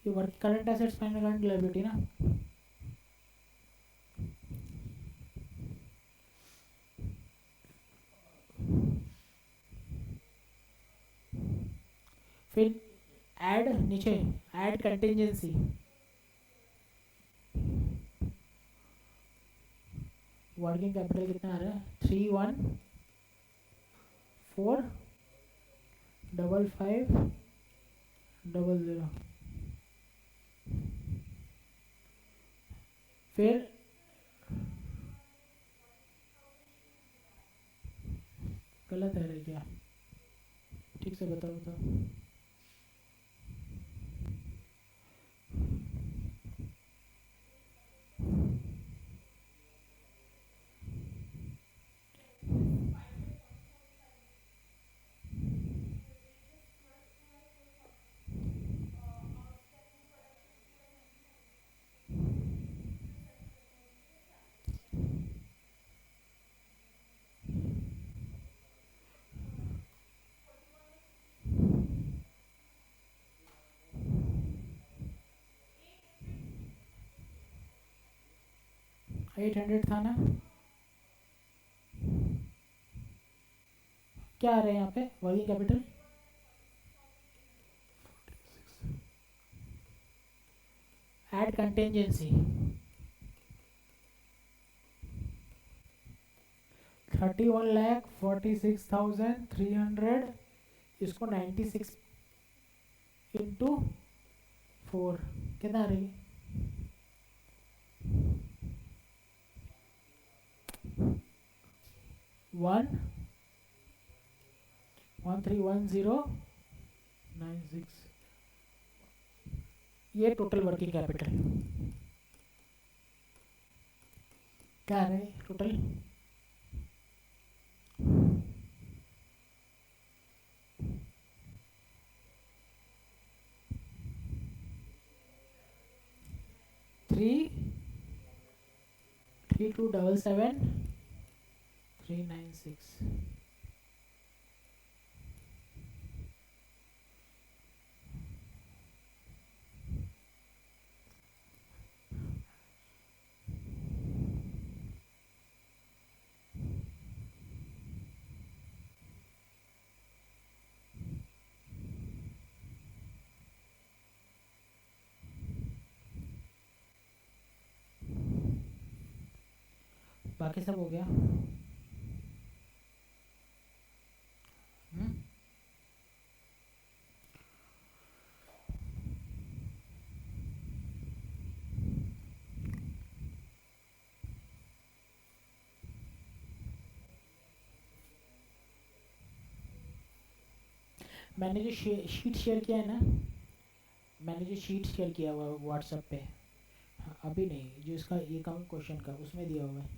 S1: ये work current assets minus current liability ना? फिर ऐड नीचे ऐड कंटिजेंसी, वर्किंग कैपिटल कितना आ रहा है? 3145500। फिर गलत है रे क्या? ठीक से बताओ। 800 था ना? क्या आ रहा है यहाँ पे वर्किंग कैपिटल? ऐड कंटिजेंसी 31,46,300, इसको 96 इंटू 4 कितना आ रही? 1,131096, ये टोटल वर्किंग कैपिटल क्या आ रहा है टोटल? थ्री 3277,396। बाकी सब हो गया। मैंने जो शीट शेयर किया है ना, मैंने जो शीट शेयर किया हुआ व्हाट्सएप पे, हाँ, अभी नहीं, जो इसका ये कम क्वेश्चन का उसमें दिया हुआ है।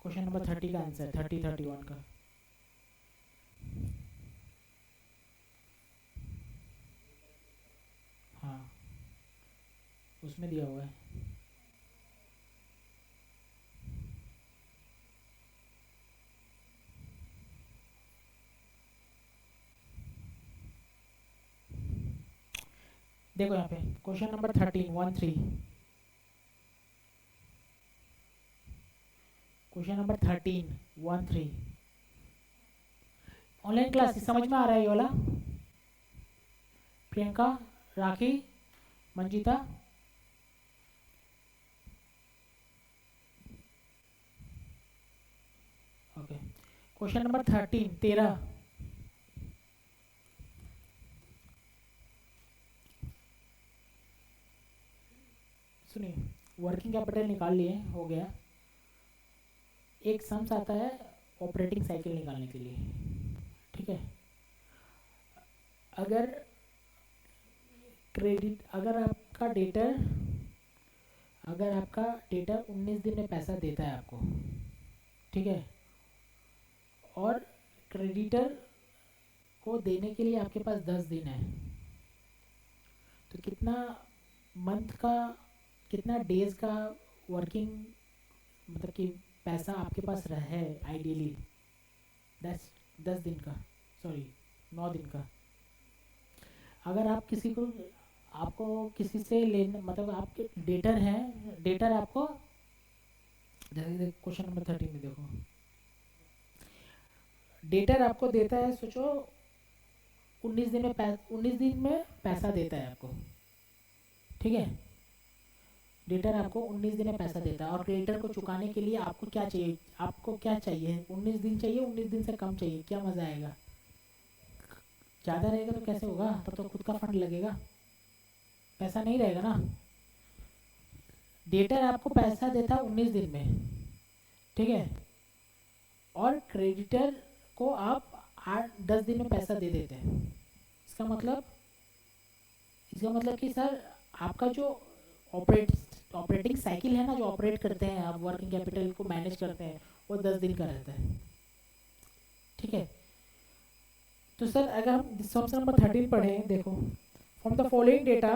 S1: क्वेश्चन नंबर 30 का आंसर, 31 का। हाँ, उसमें दिया हुआ है। देखो यहाँ पे question number 13 question number 13 online class समझ में आ रहा है ये वाला? प्रियंका, राखी, मंजिता, ओके। क्वेश्चन नंबर 13 सुनिए, वर्किंग कैपिटल निकाल लिए, हो गया। एक सम्स आता है ऑपरेटिंग साइकिल निकालने के लिए, ठीक है। अगर आपका डेटर 19 दिन में पैसा देता है आपको, ठीक है, और क्रेडिटर को देने के लिए आपके पास 10 दिन है, तो कितना मंथ का, कितना डेज का वर्किंग, मतलब कि पैसा आपके पास है आइडियली? 10 दिन का, सॉरी 9 दिन का। अगर आप आपको किसी से लेना, मतलब आपके डेटर आपको, जैसे क्वेश्चन नंबर 13 में देखो, डेटर आपको देता है, सोचो 19 दिन में पैसा देता है आपको, ठीक है। डेटर आपको 19 दिन में पैसा देता है, और क्रेडिटर को चुकाने के लिए आपको क्या चाहिए? 19 दिन चाहिए, 19 दिन से कम चाहिए? क्या मज़ा आएगा? ज़्यादा रहेगा तो कैसे होगा? तब तो खुद का फंड लगेगा, पैसा नहीं रहेगा ना। डेटर आपको पैसा देता है 19 दिन में, ठीक है, और क्रेडिटर को आप 10 दिन में पैसा दे देते हैं। इसका मतलब कि सर आपका जो ऑपरेटिंग साइकिल है ना, जो ऑपरेट करते हैं आप, वर्किंग कैपिटल को मैनेज करते हैं, वो 10 दिन का रहता है, ठीक है। तो सर अगर हम सम नंबर 13 पढ़ें, देखो, from the following data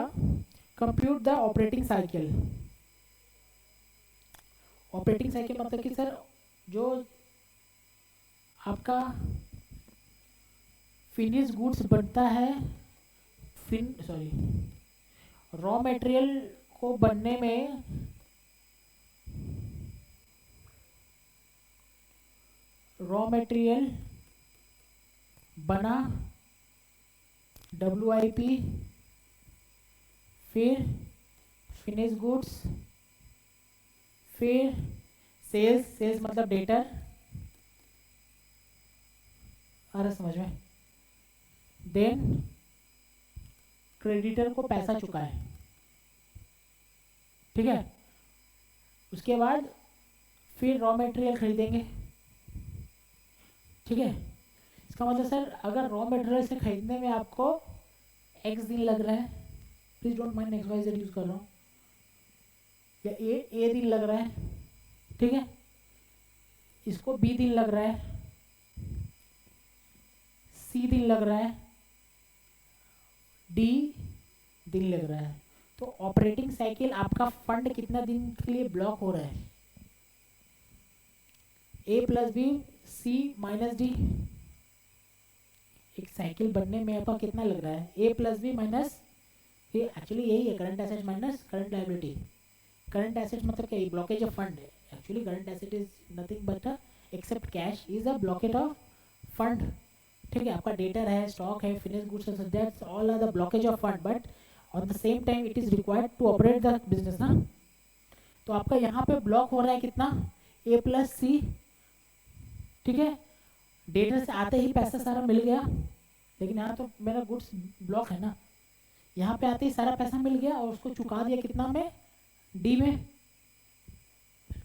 S1: compute the operating cycle. Operating cycle मतलब कि सर जो आपका फिनिश गुड्स बनता है, रॉ मटेरियल को बनने में रॉ मटेरियल बना, WIP, फिर फिनिश गुड्स, फिर सेल्स मतलब डेटर, आ रहा समझ में? देन क्रेडिटर को पैसा चुकाए, ठीक है। उसके बाद फिर रॉ मटेरियल खरीदेंगे, ठीक है। इसका मतलब सर अगर रॉ मटेरियल से खरीदने में आपको x दिन लग रहा है, please don't mind XYZ use कर रहा हूँ, या ए दिन लग रहा है, ठीक है, इसको B दिन लग रहा है, C दिन लग रहा है, D दिन लग रहा है, तो ऑपरेटिंग साइकिल आपका फंड कितना दिन के लिए ब्लॉक हो रहा है? A + B C - D। एक साइकिल बनने में आपका कितना लग रहा है? A + B - ये एक्चुअली यही है, current asset minus current liability. Current asset मतलब क्या? Blockage of fund. Actually current asset is nothing but except cash is a blockage of fund, ठीक है। आपका डेटर है, स्टॉक है, फिनिश गुड्स है, that's all are the blockage of fund, but on the same time it is required to operate the business ना। तो आपका यहाँ पे ब्लॉक हो रहा है कितना, ए प्लस सी, ठीक है। डेटर से आते ही पैसा सारा मिल गया, लेकिन यहाँ तो मेरा गुड्स ब्लॉक है ना, यहाँ पे आते ही सारा पैसा मिल गया और उसको चुका दिया कितना में, डी में,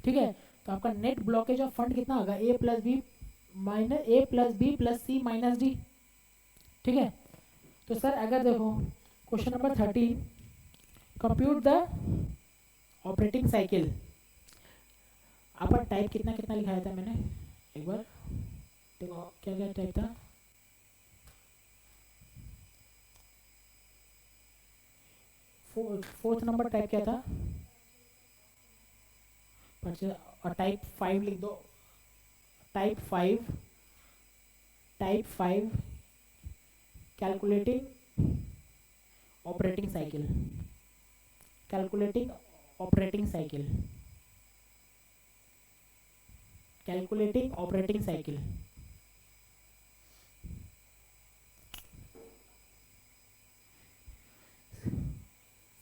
S1: ठीक है। तो आपका नेट ब्लॉकेज ऑफ फंड कितना होगा, ए प्लस बी माइनस ए प्लस बी प्लस सी माइनस डी, ठीक है। तो सर अगर देखो question number 13, compute the operating cycle, आपका टाइप कितना कितना लिखाया था मैंने, एक बार देखो क्या क्या टाइप था, फोर्थ नंबर टाइप क्या था, और टाइप 5 लिख दो, type 5, type 5 calculating operating cycle, calculating operating cycle, calculating operating cycle.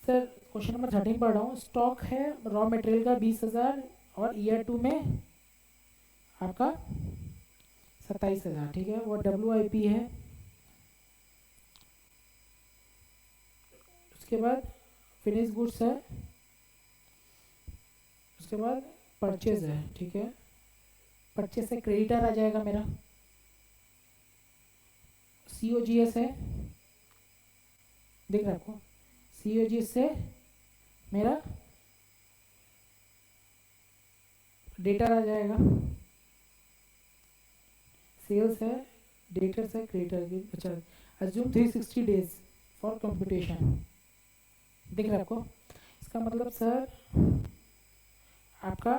S1: Sir question number 13 पढ़ रहा हूँ, स्टॉक है रॉ मटेरियल का 20,000 और ईयर 2 में आपका 27,000, ठीक है। वो WIP है, उसके बाद फिनिश गुड्स है, उसके बाद परचेज है, ठीक है। परचेज से क्रेडिटर आ जाएगा मेरा, COGS है, देख रखो, COGS से मेरा डेटर आ जाएगा, सेल्स है, डेटर्स है, क्रेडिटर की, अच्छा। अज्यूम 360 डेज फॉर कंप्यूटेशन, देख रखो। इसका मतलब सर आपका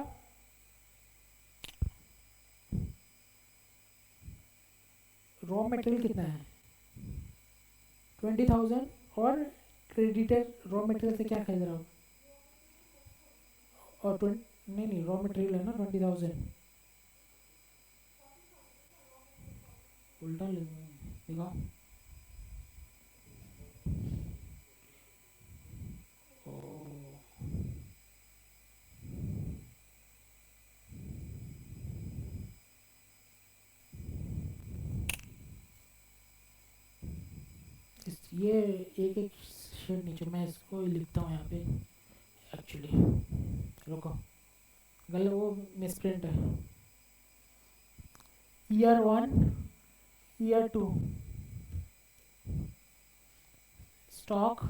S1: रॉ मटेरियल कितना है, 20,000, और क्रेडिटर रॉ मटेरियल से क्या खरीद रहा हूँ, और नहीं रॉ मटेरियल है ना 20,000, उल्टा लिखा, ये एक एक शेड नीचे, मैं इसको लिखता हूँ यहाँ पे, एक्चुअली रुको, गलत वो मिसप्रिंट है, year 1, year 2 stock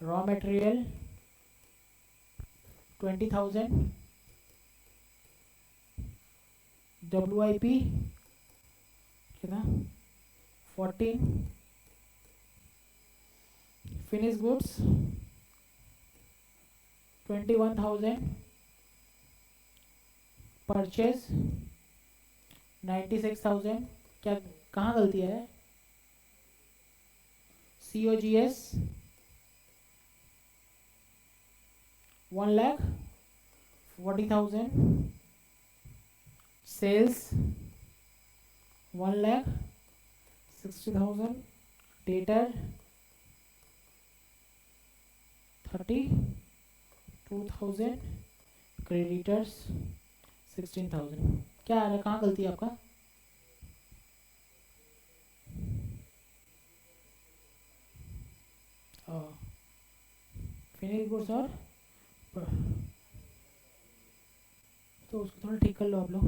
S1: raw material 20,000, WIP कितना 14, फिनिश गुड्स 21,000, परचेज 96,000, क्या कहाँ गलती है, COGS 1,40,000, सेल्स 1,60,000, डेटर 32,000, क्रेडिटर्स 16,000। क्या आ रहा है, कहाँ गलती है आपका, फिनिश गुड्स और तो उसको थोड़ा ठीक कर लो आप लोग,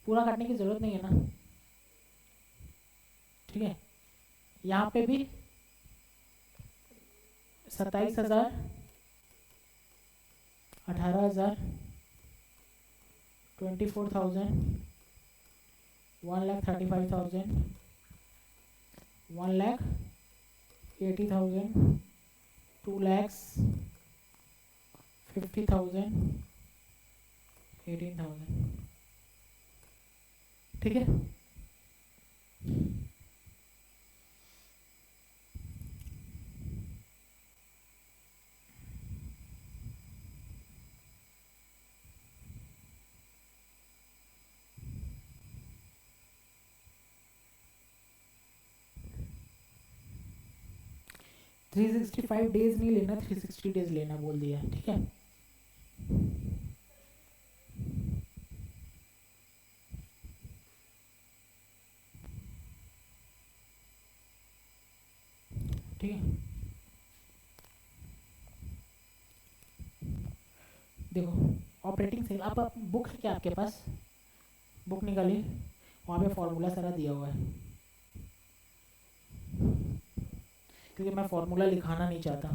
S1: पूरा काटने की ज़रूरत नहीं है ना, ठीक है। यहाँ पे भी 27,000, 18,000, 24,000, 1,35,000, 1,80,000, 2,50,000, 18,000, ठीक है। 365 डेज नहीं लेना, 360 डेज लेना बोल दिया, ठीक है। ठीक है, देखो ऑपरेटिंग सेल, आप बुक है क्या आपके पास? बुक निकालिए, वहाँ पे फॉर्मूला सारा दिया हुआ है, क्योंकि मैं फॉर्मूला लिखाना नहीं चाहता।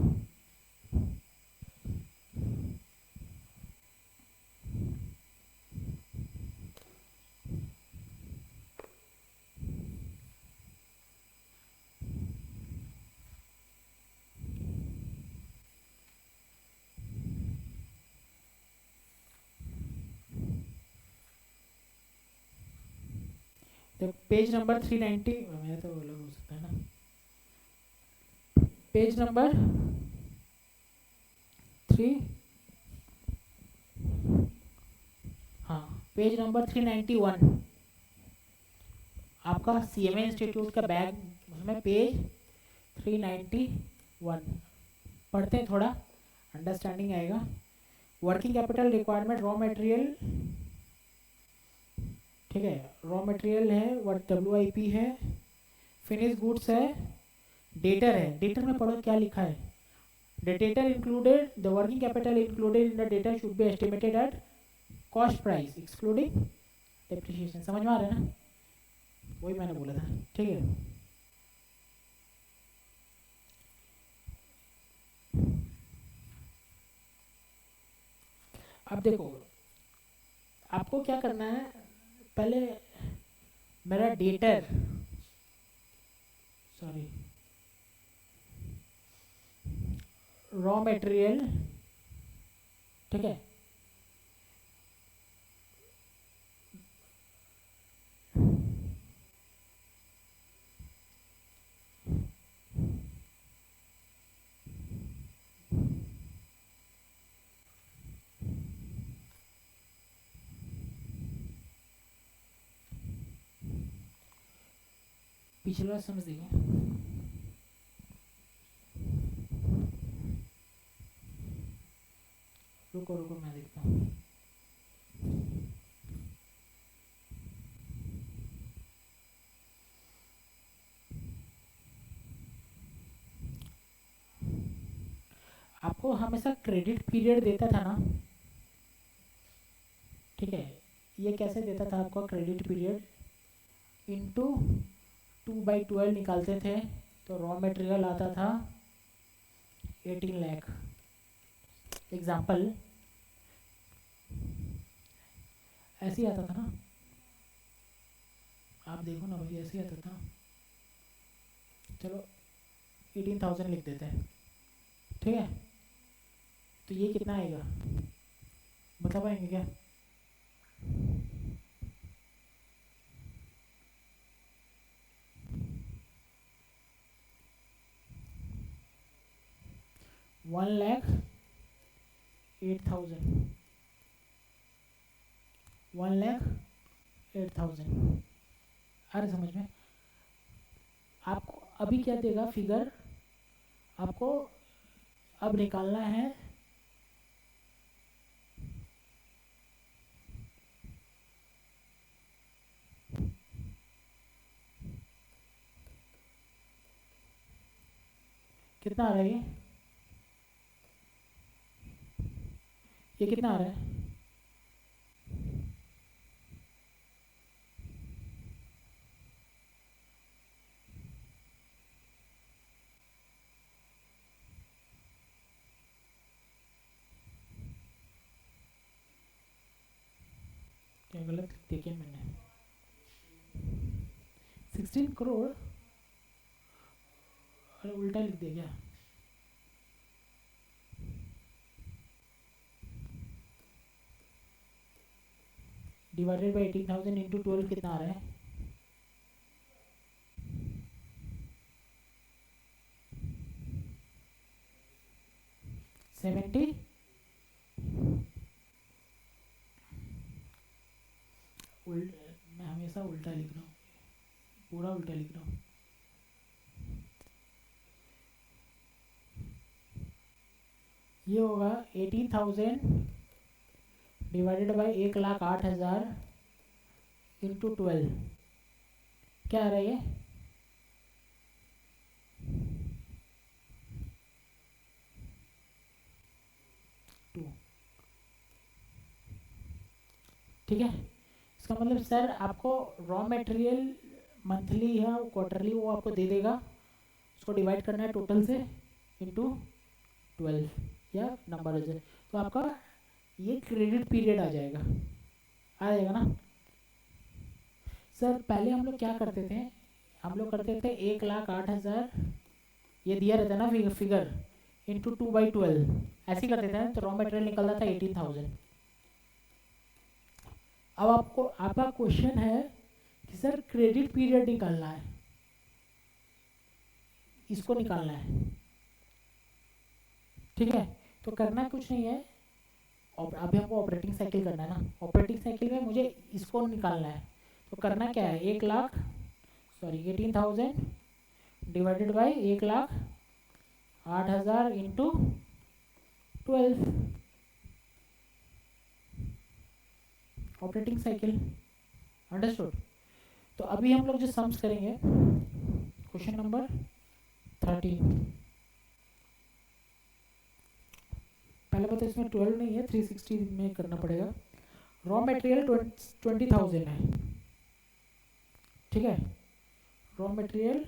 S1: तो पेज नंबर 390, मेरा तो अलग हो सकता है ना, पेज नंबर 3, हाँ पेज नंबर 391, आपका CMA इंस्टीट्यूट का बैग, उसमें पेज 391 पढ़ते हैं, थोड़ा अंडरस्टैंडिंग आएगा। Working capital requirement, raw material, ठीक है, रॉ मटेरियल है, वर्क WIP है, फिनिश गुड्स है, डेटर है। डेटर में पढ़ो क्या लिखा है, the debtor included, the working capital included in the debtor should be estimated at cost price excluding depreciation. समझ में आ रहा है ना, वही मैंने बोला था, ठीक है। अब देखो आपको क्या करना है, पहले मेरा डेटर, सॉरी रॉ मटेरियल, ठीक है, पिछला समझ देखो, रुको रुको मैं देखता हूँ। आपको हमेशा क्रेडिट पीरियड देता था ना, ठीक है, ये कैसे देता था आपको क्रेडिट पीरियड, इंटू 2/12 निकालते थे, तो रॉ मटेरियल आता था 18 लाख। एग्जाम्पल ऐसे ही आता था ना, आप देखो ना भाई, ऐसे ही आता था। चलो 18,000 लिख देते हैं, ठीक है, तो ये कितना आएगा बता पाएंगे क्या? वन लैख 8,000, 1,08,000। अरे समझ में, आपको अभी क्या देगा फिगर, आपको अब निकालना है कितना आ रहा है, ये कितना आ रहा है, क्या गलत देखिए मैंने, 16 करोड़, अरे उल्टा लिख दिया क्या, डिवाइडेड बाई 18,000 इंटू 12 कितना आ रहा है, 70। मैं हमेशा उल्टा लिख रहा हूँ, पूरा उल्टा लिख रहा हूँ। ये होगा 18,000 डिवाइडेड बाई 1,08,000 इंटू 12। क्या आ रहा है ये? टू। ठीक है, इसका मतलब सर आपको रॉ मटेरियल मंथली या क्वार्टरली वो आपको दे देगा, उसको डिवाइड करना है टोटल से इंटू 12 या नंबर से, तो आपका ये क्रेडिट पीरियड आ जाएगा ना सर। पहले हम लोग क्या करते थे, हम लोग करते थे 1,08,000, ये दिया रहता है ना फिगर, इंटू 2/12 ऐसे ही करते थे, तो रॉ मटेरियल निकलता था 18,000। अब आपका क्वेश्चन है कि सर क्रेडिट पीरियड निकालना है, इसको निकालना है। ठीक है, तो करना कुछ नहीं है, अभी हमको ऑपरेटिंग साइकिल करना है ना, ऑपरेटिंग साइकिल में मुझे इसको निकालना है। तो करना क्या है, 18,000 divided by 1,08,000 into 12 operating cycle. Understood. तो अभी हम लोग जो सम्स करेंगे, क्वेश्चन नंबर 13। पहले पता इसमें 12 नहीं है, 360 में करना पड़ेगा। रॉ मटेरियल 20,000 है, ठीक है, रॉ मटेरियल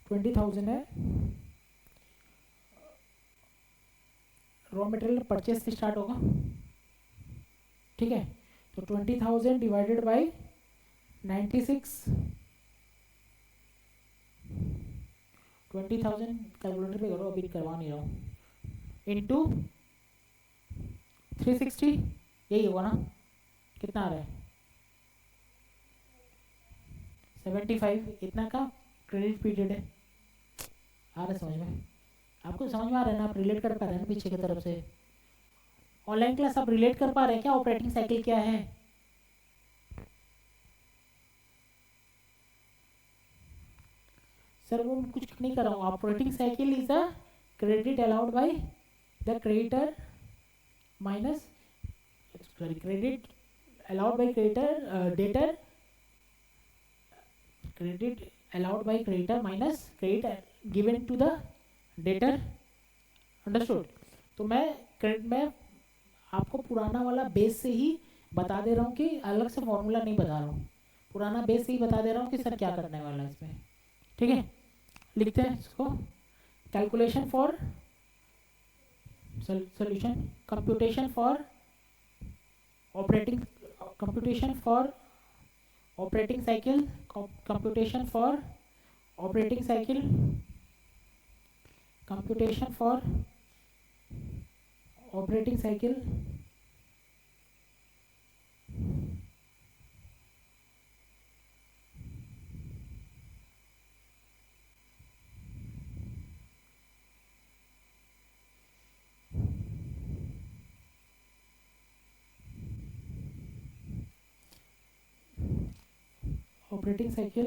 S1: 20,000 है। रॉ मटेरियल परचेस से स्टार्ट होगा, ठीक है, तो 20,000 डिवाइडेड बाई 96, 20,000 कैलकुलेटर पे करो, अभी करवा नहीं रहा हूँ, इंटू 360, यही होगा ना, कितना आ रहा है 75, इतना का क्रेडिट पीरियड है। आ रहा है समझ में, आपको समझ में आ रहा है ना, आप रिलेट कर पा रहे हैं ना पीछे की तरफ से। ऑनलाइन क्लास आप रिलेट कर पा रहे हैं क्या, ऑपरेटिंग साइकिल क्या है? सर वो कुछ नहीं कर रहा हूँ, operating cycle is a credit allowed by the creditor minus, sorry, credit allowed by debtor, credit allowed by creditor minus credit given to the debtor। Understood. तो मैं आपको पुराना वाला बेस से ही बता दे रहा हूँ, कि अलग से फॉर्मूला नहीं बता रहा हूँ, पुराना बेस से ही बता दे रहा हूँ कि सर क्या करने वाला है इसमें। ठीक है, लिखते हैं इसको, calculation for solution, computation for operating, computation for operating cycle, computation for operating cycle, computation for operating cycle, operating cycle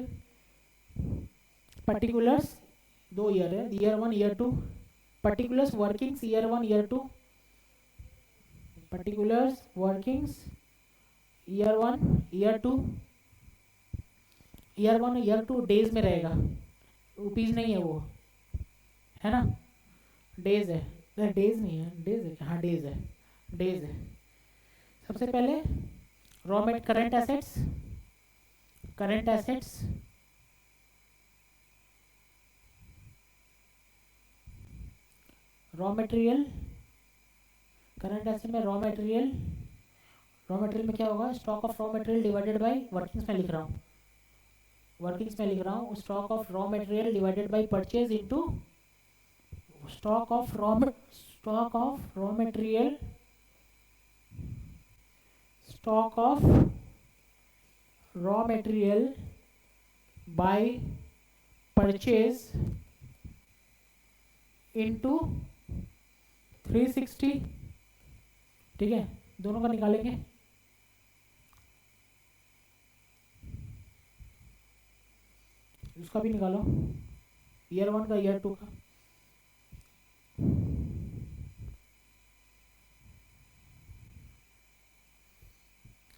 S1: particulars 2 year है, year 1 year 2, particulars workings year 1 year 2, particulars workings year 1 year 2, year 1 year 2 days में रहेगा, rupees नहीं है वो, है ना, days है, days नहीं है, डेज है, हाँ डेज है, डेज है। सबसे पहले raw mat current assets, current assets raw material, current asset में रॉ मटेरियल, रॉ मटेरियल में क्या होगा, stock of raw material divided by, workings में लिख रहा हूँ, वर्किंग्स में लिख रहा हूँ, stock of raw material divided by purchase into stock of raw material, stock of raw material by purchase into 360। ठीक है, दोनों का निकालेंगे, उसका भी निकालो, ईयर 1 का ईयर 2 का,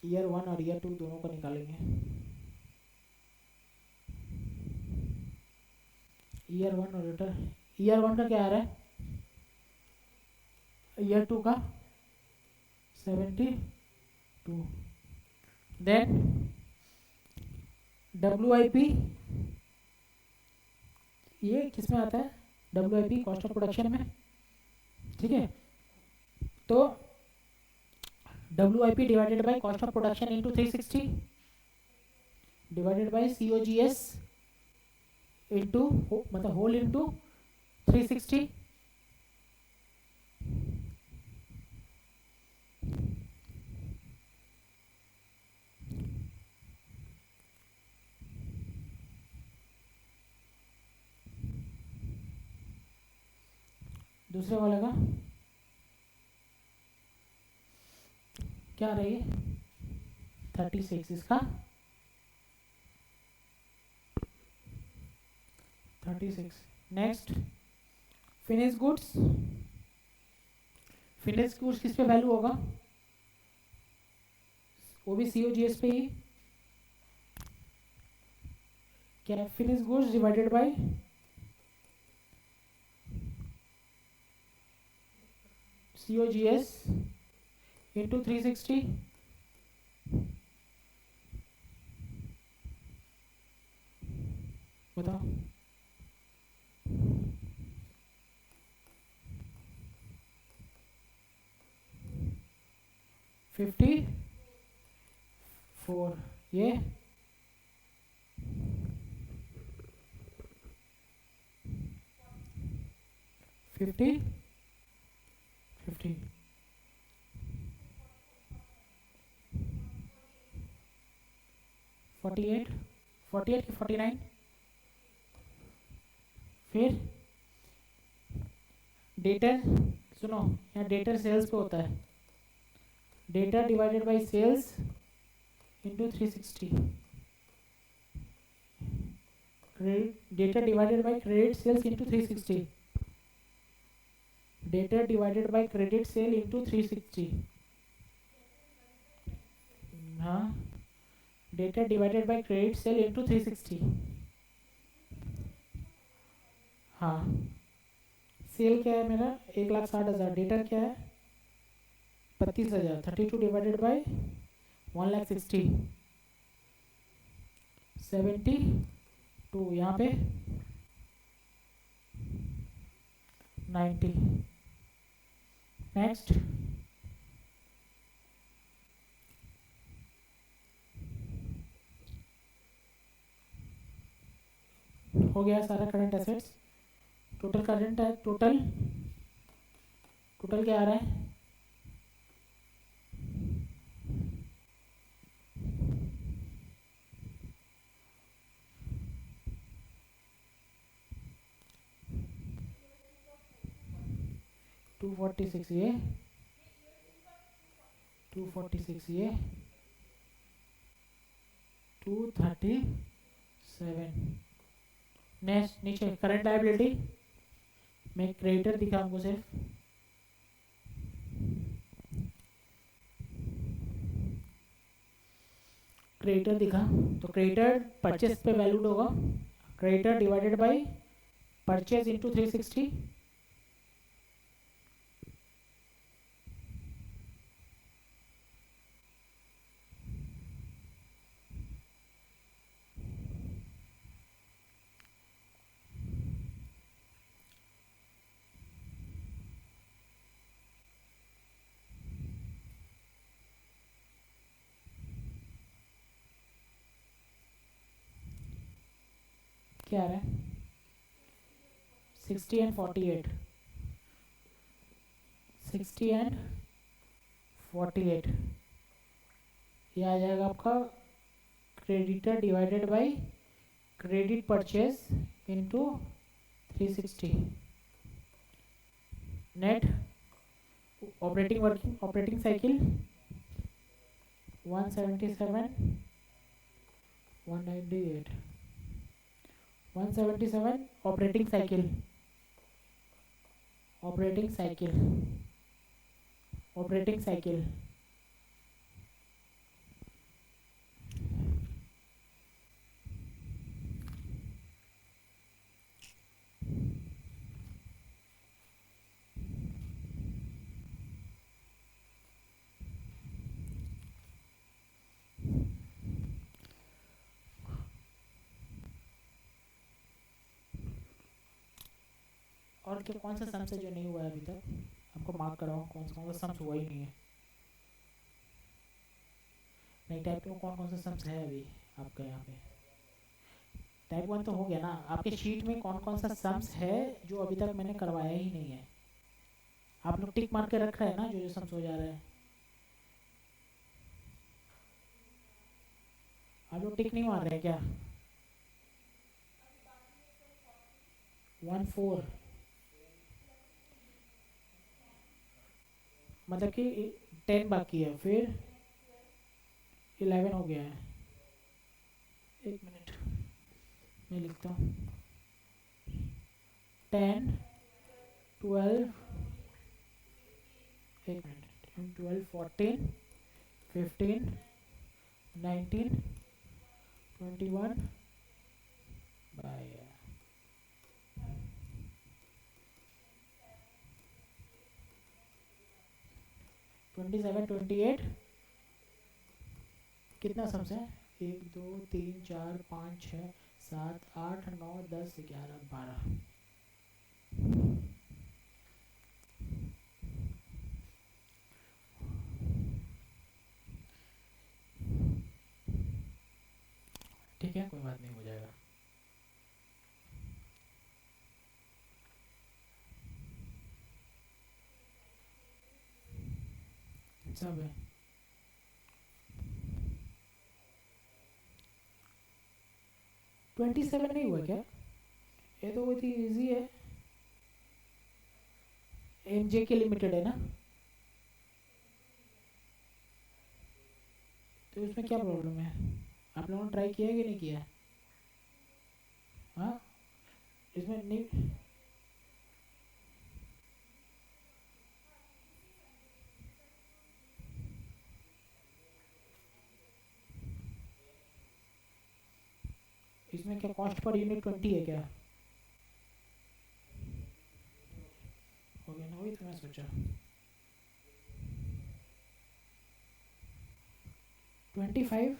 S1: ईयर 1 और ईयर 2 दोनों को निकालेंगे। ईयर 1 और ईयर 1 का क्या आ रहा है, ईयर 2 का 72, देन WIP ये किस में आता है, WIP कॉस्ट ऑफ प्रोडक्शन में, ठीक है। तो WIP divided by cost of production into 360 divided by COGS into मतलब होल इंटू 360, दूसरे वाले का क्या रही है 36, इसका 36। Next finish goods, finish goods किस पे वैल्यू होगा, वो भी COGS पे ही, क्या है finish goods divided by COGS into 360, बताओ फिफ्टी 4 ये 50 50 48 48 49, फिर डेटर, सुनो यहाँ डेटर सेल्स पे होता है, debtor divided by sales into 360, credit debtor divided by credit sales into 360, debtor divided by credit sale into 360, हाँ debtor divided by credit sale into 360, हाँ सेल क्या है मेरा 1,60,000, डेटा क्या है 32,000, 32 डिवाइडेड बाय 1,60,000, 72 यहाँ पे 90। नेक्स्ट हो गया सारा करंट एसेट्स। टोटल करंट है, टोटल क्या आ रहा है 246, ये 246, ये 237। नेक्स्ट नीचे करंट लायबिलिटी में क्रेडिटर दिखा हमको सिर्फ, क्रेडिटर दिखा तो क्रेडिटर परचेस पे वैल्यूड होगा, creditor divided by purchase into 360, क्या आ रहा है 60 एंड 48, 60 एंड 48, ये आ जाएगा आपका creditor divided by credit purchase into 360, net operating cycle 177 198 177 operating cycle और क्या कौन सा सम्स है जो नहीं हुआ है अभी तक? हमको मार्क कराओ कौन सा सम्स हुआ ही नहीं है। नहीं, टाइप 2 में कौन कौन सा सम्स है अभी आपका यहाँ पे? टाइप 1 तो हो गया ना। आपके शीट में कौन कौन सा सम्स है जो अभी तक मैंने करवाया ही नहीं है? आप लोग टिक मार के रख रहे हैं ना जो जो सम्स हो जा रहा है? आप लोग टिक नहीं मार रहे हैं क्या? 1 4 मतलब कि 10 बाकी है, फिर 11 हो गया है। एक मिनट मैं लिखता हूँ। 10 12 एक मिनट 12 14 15 19 21 बाय 27 28 कितना सम्स है? 1 2 3 4 5 6 7 8 9 10 11 12। ठीक है, कोई बात नहीं, हो जाएगा। सब है। ट्वेंटी सेवन नहीं हुआ क्या? ये तो बहुत ही इजी है। एमजे के लिमिटेड है ना, तो इसमें क्या प्रॉब्लम है? आप लोगों ने ट्राई किया है कि नहीं किया है? हाँ, इसमें नहीं। इसमें क्या कॉस्ट पर यूनिट 20 है क्या? हो गया ना, वही तो मैं सोचा। 25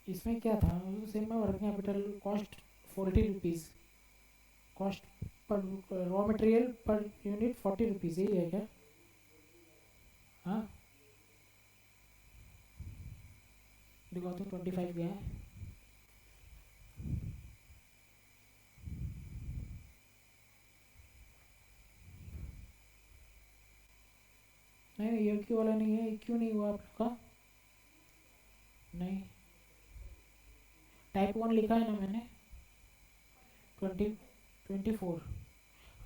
S1: इसमें क्या था? सेम में working capital cost 40 rupees, cost per raw material per unit 40 rupees, यही है क्या? हाँ, दिखाओ तो 25 गया है। नहीं, ये क्यों वाला नहीं है? क्यों नहीं हुआ आप लोग का? नहीं, टाइप 1 लिखा है ना मैंने। 24।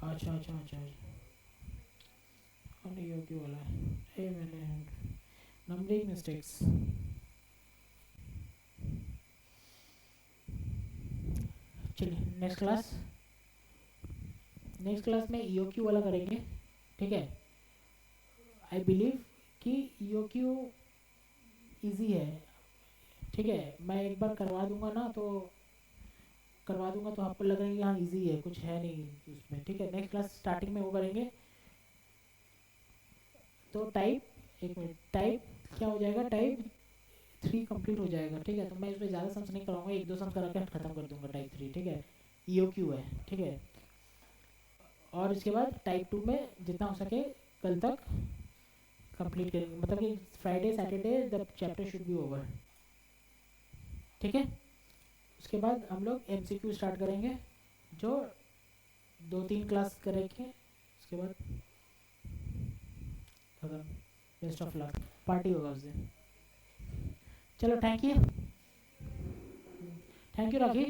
S1: अच्छा अच्छा अच्छा, नहीं ये क्यों वाला है? ये मैंने नंबरिंग मिस्टेक्स। चलिए नेक्स्ट क्लास, नेक्स्ट क्लास में ईओक्यू वाला करेंगे। ठीक है, आई बिलीव कि ईओक्यू इजी है। ठीक है, मैं एक बार करवा दूंगा ना, तो करवा दूंगा तो आपको लगेगा कि हाँ इजी है, कुछ है नहीं उसमें। ठीक है, नेक्स्ट क्लास स्टार्टिंग में वो करेंगे। तो टाइप, एक मिनट, टाइप क्या हो जाएगा? टाइप 3 कंप्लीट हो जाएगा। ठीक है, तो मैं इसमें ज़्यादा सम्स नहीं कराऊंगा, 1 2 सम्स करा के खत्म कर दूंगा टाइप 3। ठीक है, ईओक्यू है। ठीक है, और इसके बाद टाइप 2 में जितना हो सके कल तक कंप्लीट करेंगे, मतलब कि Friday Saturday the chapter should be over. ठीक है, उसके बाद हम लोग एमसीक्यू स्टार्ट करेंगे, जो 2 3 क्लास करेंगे। उसके बाद खत्म। बेस्ट ऑफ लक, पार्टी होगा उस दिन। चलो, thank you, thank you rakhi.